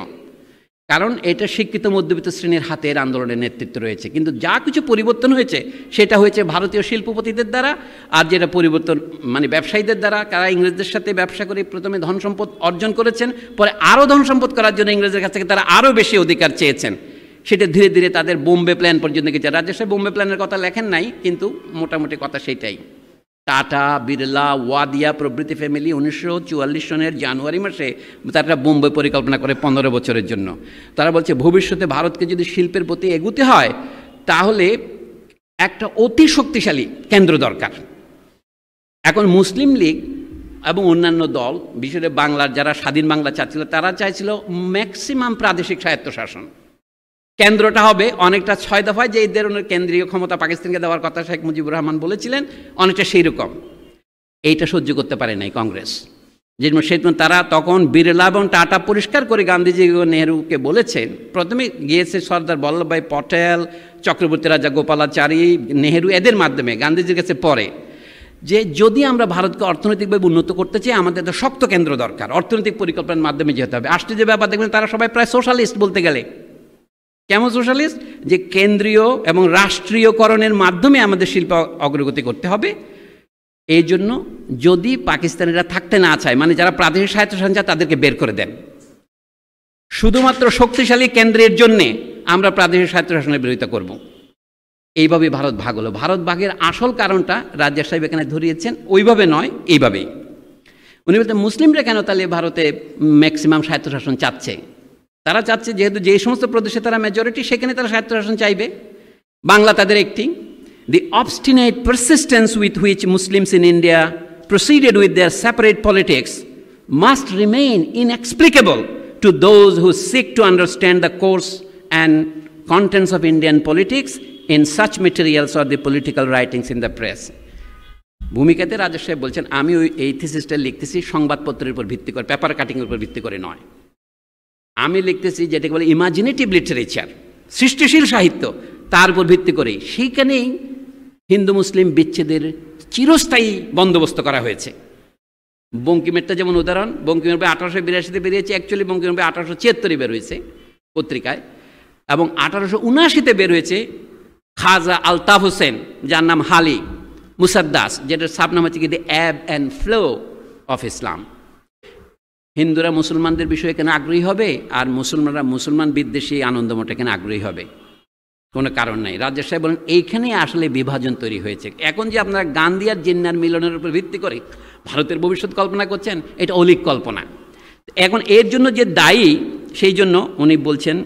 কারণ এটা শিক্ষিত মধ্যবিত্ত শ্রেণীর হাতের আন্দোলনের নেতৃত্ব রয়েছে, কিন্তু যা কিছু পরিবর্তন হয়েছে সেটা হয়েছে ভারতীয় শিল্পপতিদের দ্বারা, আর যেটা পরিবর্তন মানে ব্যবসায়ীদের দ্বারা, কারা ইংরেজদের সাথে ব্যবসা করে প্রথমে ধন সম্পদ অর্জন করেছেন, পরে আরও ধন সম্পদ করার জন্য ইংরেজদের কাছ থেকে তারা আরও বেশি অধিকার চেয়েছেন। সেটা ধীরে ধীরে তাদের বোম্বে প্ল্যান পর্যন্ত গেছে। রাজ্যসভায় বোম্বে প্ল্যানের কথা লেখেন নাই, কিন্তু মোটামুটি কথা সেইটাই। টাটা, বিড়লা, ওয়াদিয়া প্রভৃতি ফ্যামিলি 1944 সনের জানুয়ারি মাসে তারা বোম্বে পরিকল্পনা করে 15 বছরের জন্য। তারা বলছে ভবিষ্যতে ভারতকে যদি শিল্পের প্রতি এগুতে হয় তাহলে একটা অতি শক্তিশালী কেন্দ্র দরকার। এখন মুসলিম লীগ এবং অন্যান্য দল, বিশেষ করে বাংলার যারা স্বাধীন বাংলা চাচ্ছিল, তারা চাইছিল ম্যাক্সিমাম প্রাদেশিক স্বায়ত্তশাসন। কেন্দ্রটা হবে অনেকটা 6 দফায় যে এই ধরনের কেন্দ্রীয় ক্ষমতা পাকিস্তানকে দেওয়ার কথা শেখ মুজিবুর রহমান বলেছিলেন, অনেকটা সেই রকম। এইটা সহ্য করতে পারে নাই কংগ্রেস। যেমন তারা তখন বিড়লা এবং টাটা পরিষ্কার করে গান্ধীজি নেহরুকে বলেছেন, প্রথমে গিয়েছে সর্দার বল্লভভাই পটেল, চক্রবর্তী রাজা গোপালাচারী, নেহরু, এদের মাধ্যমে গান্ধীজির কাছে পরে, যে যদি আমরা ভারতকে অর্থনৈতিকভাবে উন্নত করতে চাই আমাদের তো শক্ত কেন্দ্র দরকার, অর্থনৈতিক পরিকল্পনার মাধ্যমে যেতে হবে। আশ্চর্য ব্যাপার দেখবেন তারা সবাই প্রায় সোশ্যালিস্ট বলতে গেলে। কেমন সোশ্যালিস্ট? যে কেন্দ্রীয় এবং রাষ্ট্রীয়করণের মাধ্যমে আমাদের শিল্প অগ্রগতি করতে হবে। এই জন্য যদি পাকিস্তানিরা থাকতে না চায়, মানে যারা প্রাদেশিক স্বায়ত্তশাসন চায় তাদেরকে বের করে দেন। শুধুমাত্র শক্তিশালী কেন্দ্রের জন্যে আমরা প্রাদেশিক স্বায়ত্তশাসনের বিরোধিতা করব। এইভাবে ভারত ভাগ হলো। ভারত ভাগের আসল কারণটা রাজ্জাক সাহেব এখানে ধরিয়েছেন, ওইভাবে নয়, এইভাবেই। উনি বলতেন মুসলিমরা কেন তাহলে ভারতে ম্যাক্সিমাম স্বায়ত্তশাসন চাচ্ছে? তারা চাচ্ছে যেহেতু যে সমস্ত প্রদেশে তারা মেজরিটি, সেখানে তারা স্বায়ত্তশাসন চাইবে। বাংলা তাদের একটি। The obstinate persistence with which Muslims in India proceeded with their separate politics must remain inexplicable to those who seek to understand the course and contents of Indian politics in such materials or the political writings in the press. ভূমিকাতে রাজা সাহেব বলছেন আমি এই থিসিসটা লিখতেছি সংবাদপত্রের উপর ভিত্তি করে, পেপার কাটিংয়ের উপর ভিত্তি করে নয়। আমি লিখতেছি যেটাকে বলে ইমাজিনেটিভ লিটারেচার, সৃষ্টিশীল সাহিত্য, তার উপর ভিত্তি করে। সেইখানেই হিন্দু মুসলিম বিচ্ছেদের চিরস্থায়ী বন্দোবস্ত করা হয়েছে। বঙ্কিমেরটা যেমন উদাহরণ, বঙ্কিমের বই 1882-তে বেরিয়েছে, অ্যাকচুয়ালি বঙ্কিমের বই 1876-এ বের হয়েছে পত্রিকায়, এবং 1879-তে বের হয়েছে খাজা আলতাফ হোসেন, যার নাম হালি মুসাদ্দাস, যেটার সাবনাম হচ্ছে কি দি অ্যাব অ্যান্ড ফ্লো অফ ইসলাম। হিন্দুরা মুসলমানদের বিষয়ে এখানে আগ্রহী হবে, আর মুসলমানরা মুসলমান বিদ্বেষী আনন্দমঠ এখানে আগ্রহী হবে, কোনো কারণ নাই। রাজ্জাক সাহেব বলেন এইখানেই আসলে বিভাজন তৈরি হয়েছে। এখন যে আপনারা গান্ধী আর জিন্নার মিলনের উপর ভিত্তি করে ভারতের ভবিষ্যৎ কল্পনা করছেন, এটা অলিক কল্পনা। এখন এর জন্য যে দায়ী, সেই জন্য উনি বলছেন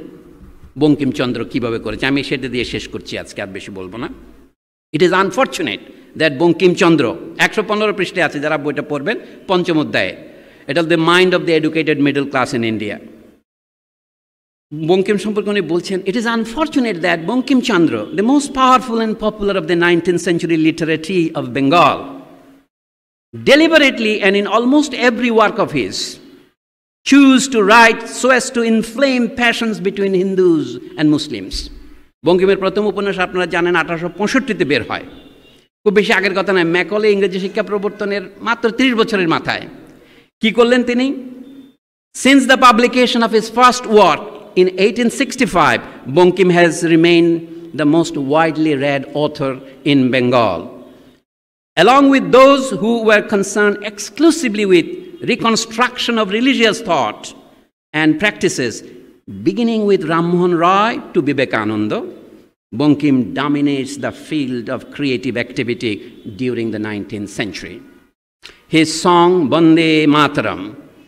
বঙ্কিমচন্দ্র কীভাবে করেছে। আমি সেটা দিয়ে শেষ করছি আজকে, আর বেশি বলবো না। It is unfortunate that Bankimchandra, 115 পৃষ্ঠে আছে, যারা বইটা পড়বেন, 5ম অধ্যায়ে। এটা the mind of the educated middle class in India. Bankim সম্পর্কে উনি বলছেন, it is unfortunate that Bankimchandra, the most powerful and popular of the 19th century literati of Bengal, deliberately and in almost every work of his, choose to write so as to inflame passions between Hindus and Muslims. বঙ্কিমের প্রথম উপন্যাস আপনারা জানেন 1865-তে বের হয়, খুব বেশি আগের কথা নয়। ম্যাকলে ইংরেজি শিক্ষা প্রবর্তনের মাত্র 30 বছরের মাথায় কি করলেন তিনি? Since the publication of his first work in 1865, Bankim has remained the most widely read author in Bengal. Along with those who were concerned exclusively with reconstruction of religious thought and practices, beginning with Ram Mohan Roy to Vivekananda, Bankim dominates the field of creative activity during the 19th century. His song Bande Mataram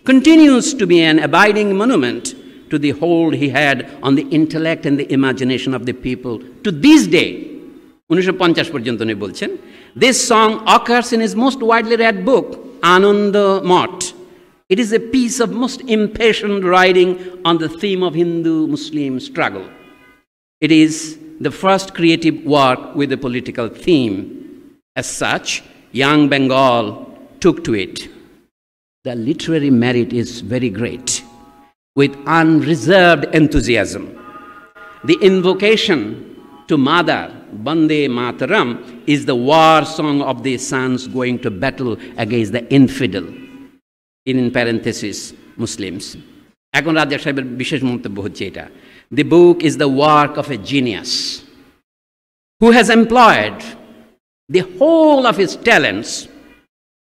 continues to be an abiding monument to the hold he had on the intellect and the imagination of the people to this day. 1950 পর্যন্ত উনি বলছেন। This song occurs in his most widely read book, Ananda Mott. It is a piece of most impassioned writing on the theme of Hindu-Muslim struggle. It is the first creative work with a political theme. As such, young Bengal took to it. The literary merit is very great. with unreserved enthusiasm. The invocation to Mother, Bande Mataram, is the war song of the sons going to battle against the infidel, in parenthesis, Muslims. এখন রাজ্জাক সাহেবের বিশেষ মন্তব্য হচ্ছে এটা, the book is the work of a genius who has employed the whole of his talents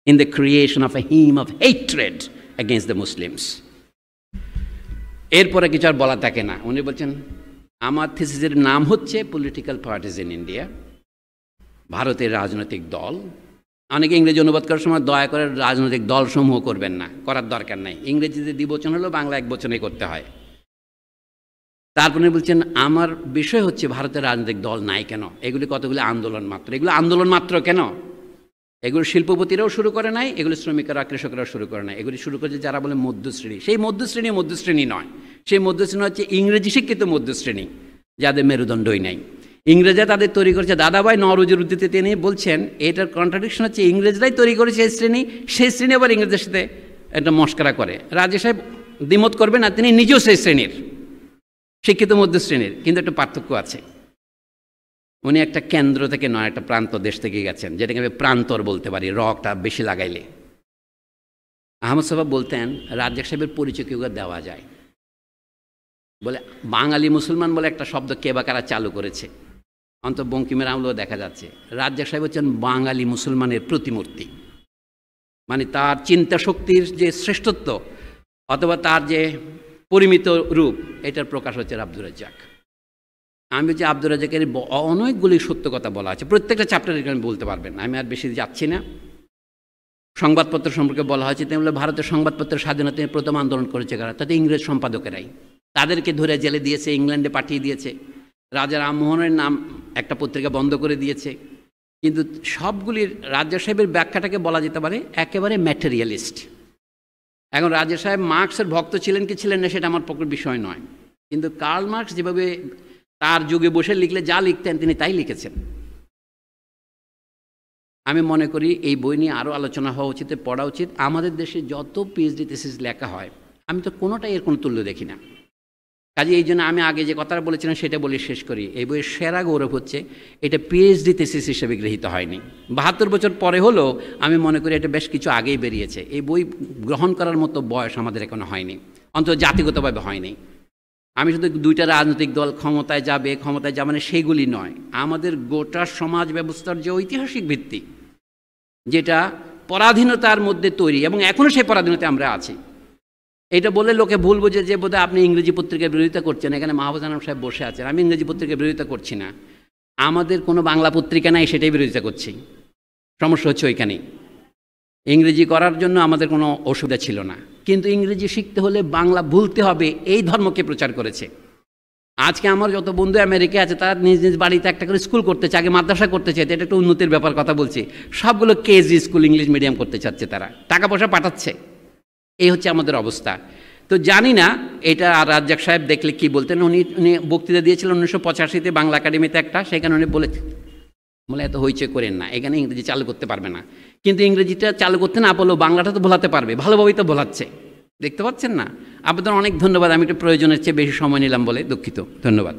in the creation of a hymn of hatred against the Muslims. এরপরে কিছু আর বলা থাকে না। উনি বলছেন আমার থিসিসের নাম হচ্ছে পলিটিক্যাল পার্টিজ ইন ইন্ডিয়া, ভারতের রাজনৈতিক দল। অনেকে ইংরেজি অনুবাদ করার সময় দয়া করে রাজনৈতিক দলসমূহ করবেন না, করার দরকার নাই। ইংরেজিতে দ্বিবচন হলেও বাংলা একবচনে করতে হয়। তারপরে বলছেন আমার বিষয় হচ্ছে ভারতের রাজনৈতিক দল নাই কেন, এগুলি কতগুলি আন্দোলন মাত্র। এগুলো আন্দোলন মাত্র কেন? এগুলো শিল্পপতিরাও শুরু করে নাই, এগুলো শ্রমিকেরা কৃষকরাও শুরু করে নাই, এগুলি শুরু করেছে যারা বলে মধ্যশ্রেণী। সেই মধ্যশ্রেণী নয়, সেই মধ্যশ্রেণী হচ্ছে ইংরেজি শিক্ষিত মধ্যশ্রেণী, যাদের মেরুদণ্ডই নাই। ইংরেজরা তাদের তৈরি করেছে। দাদাভাই নওরোজের উদ্ধৃতি তিনি বলছেন এটার কন্ট্রাডিকশন হচ্ছে ইংরেজরাই তৈরি করেছে সেই শ্রেণী আবার ইংরেজদের সাথে একটা মস্করা করে। রাজা সাহেব দ্বিমত করবে না, তিনি নিজেও সেই শ্রেণীর, শিক্ষিত মধ্যশ্রেণীর, কিন্তু একটা পার্থক্য আছে। উনি একটা কেন্দ্র থেকে নয়, একটা প্রান্ত দেশ থেকে গেছেন, যেটাকে আমি প্রান্তর বলতে পারি, রকটা বেশি লাগাইলে। আহমদ সাহেব বলতেন রাজ্জাক সাহেবের পরিচয় কেউ দেওয়া যায়, বলে বাঙালি মুসলমান বলে একটা শব্দ কে বা কারা চালু করেছে, অন্তত বঙ্কিমের আমলেও দেখা যাচ্ছে। রাজ্জাক সাহেব হচ্ছেন বাঙালি মুসলমানের প্রতিমূর্তি, মানে তার চিন্তা শক্তির যে শ্রেষ্ঠত্ব অথবা তার যে পরিমিত রূপ, এটার প্রকাশ হচ্ছে আব্দুর রাজ্জাক। আমি বলছি আব্দুর রাজ্জাকের অনেকগুলি সত্য কথা বলা আছে, প্রত্যেকটা চ্যাপ্টারে আমি বলতে পারবেন না, আমি আর বেশি যাচ্ছি না। সংবাদপত্র সম্পর্কে বলা হয়েছে, তেমনি ভারতের সংবাদপত্রের স্বাধীনতা প্রথম আন্দোলন করেছে কারা? তাতে ইংরেজ সম্পাদকেরাই, তাদেরকে ধরে জেলে দিয়েছে, ইংল্যান্ডে পাঠিয়ে দিয়েছে। রাজা রামমোহনের নাম একটা পত্রিকা বন্ধ করে দিয়েছে। কিন্তু সবগুলির রাজ্জাক সাহেবের ব্যাখ্যাটাকে বলা যেতে পারে একেবারে ম্যাটেরিয়ালিস্ট। এখন রাজ্জাক সাহেব মার্কসের ভক্ত ছিলেন কি ছিলেন না সেটা আমার পক্ষের বিষয় নয়, কিন্তু কার্ল মার্কস যেভাবে তার যুগে বসে লিখলে যা লিখতেন তিনি তাই লিখেছেন। আমি মনে করি এই বই নিয়ে আরও আলোচনা হওয়া উচিত, পড়া উচিত। আমাদের দেশে যত পিএইচডি থিসিস লেখা হয় আমি তো কোনোটাই এর কোনো তুল্য দেখি না। কাজে এই জন্য আমি আগে যে কথাটা বলেছিলাম সেটা বলে শেষ করি। এই বইয়ের সেরা গৌরব হচ্ছে এটা পিএইচডি থিসিস হিসেবে গৃহীত হয়নি। ৭২ বছর পরে হলেও আমি মনে করি এটা বেশ কিছু আগেই বেরিয়েছে। এই বই গ্রহণ করার মতো বয়স আমাদের এখনো হয়নি, অন্তত জাতিগতভাবে হয়নি। আমি শুধু দুইটা রাজনৈতিক দল ক্ষমতায় যাবে মানে সেইগুলি নয়, আমাদের গোটা সমাজ ব্যবস্থার যে ঐতিহাসিক ভিত্তি, যেটা পরাধীনতার মধ্যে তৈরি, এবং এখনও সেই পরাধীনতায় আমরা আছি। এটা বলে লোকে ভুল বোঝে যে বোধহয় আপনি ইংরেজি পত্রিকার বিরোধিতা করছেন। এখানে মাহবুব আনাম সাহেব বসে আছেন, আমি ইংরেজি পত্রিকার বিরোধিতা করছি না। আমাদের কোনো বাংলা পত্রিকা নাই, সেটাই বিরোধিতা করছি। সমস্যা হচ্ছে ওইখানেই। ইংরেজি করার জন্য আমাদের কোনো অসুবিধা ছিল না, কিন্তু ইংরেজি শিখতে হলে বাংলা ভুলতে হবে, এই ধর্মকে প্রচার করেছে। আজকে আমার যত বন্ধু আমেরিকা আছে তারা নিজ নিজ বাড়িতে একটা করে স্কুল করতে চায়, আগে মাদ্রাসা করতে চায়, এটা একটা উন্নতির ব্যাপার কথা বলছি। সবগুলো কেজি স্কুল ইংলিশ মিডিয়াম করতে চাচ্ছে, তারা টাকা পয়সা পাঠাচ্ছে। এই হচ্ছে আমাদের অবস্থা। তো জানি না এটা আর রাজ্জাক সাহেব দেখলে কি বলতেন। উনি বক্তৃতা দিয়েছিলেন 1985-তে বাংলা একাডেমিতে একটা, সেখানে উনি বলে এত হইচই করেন না, এখানে ইংরেজি চালু করতে পারবে না। কিন্তু ইংরেজিটা চালু করতে না পারলেও বাংলাটা তো ভোলাতে পারবে, ভালোভাবেই তো ভোলাচ্ছে। দেখতে পাচ্ছেন না? আপনাদের অনেক ধন্যবাদ। আমি একটু প্রয়োজনের চেয়ে বেশি সময় নিলাম বলে দুঃখিত। ধন্যবাদ।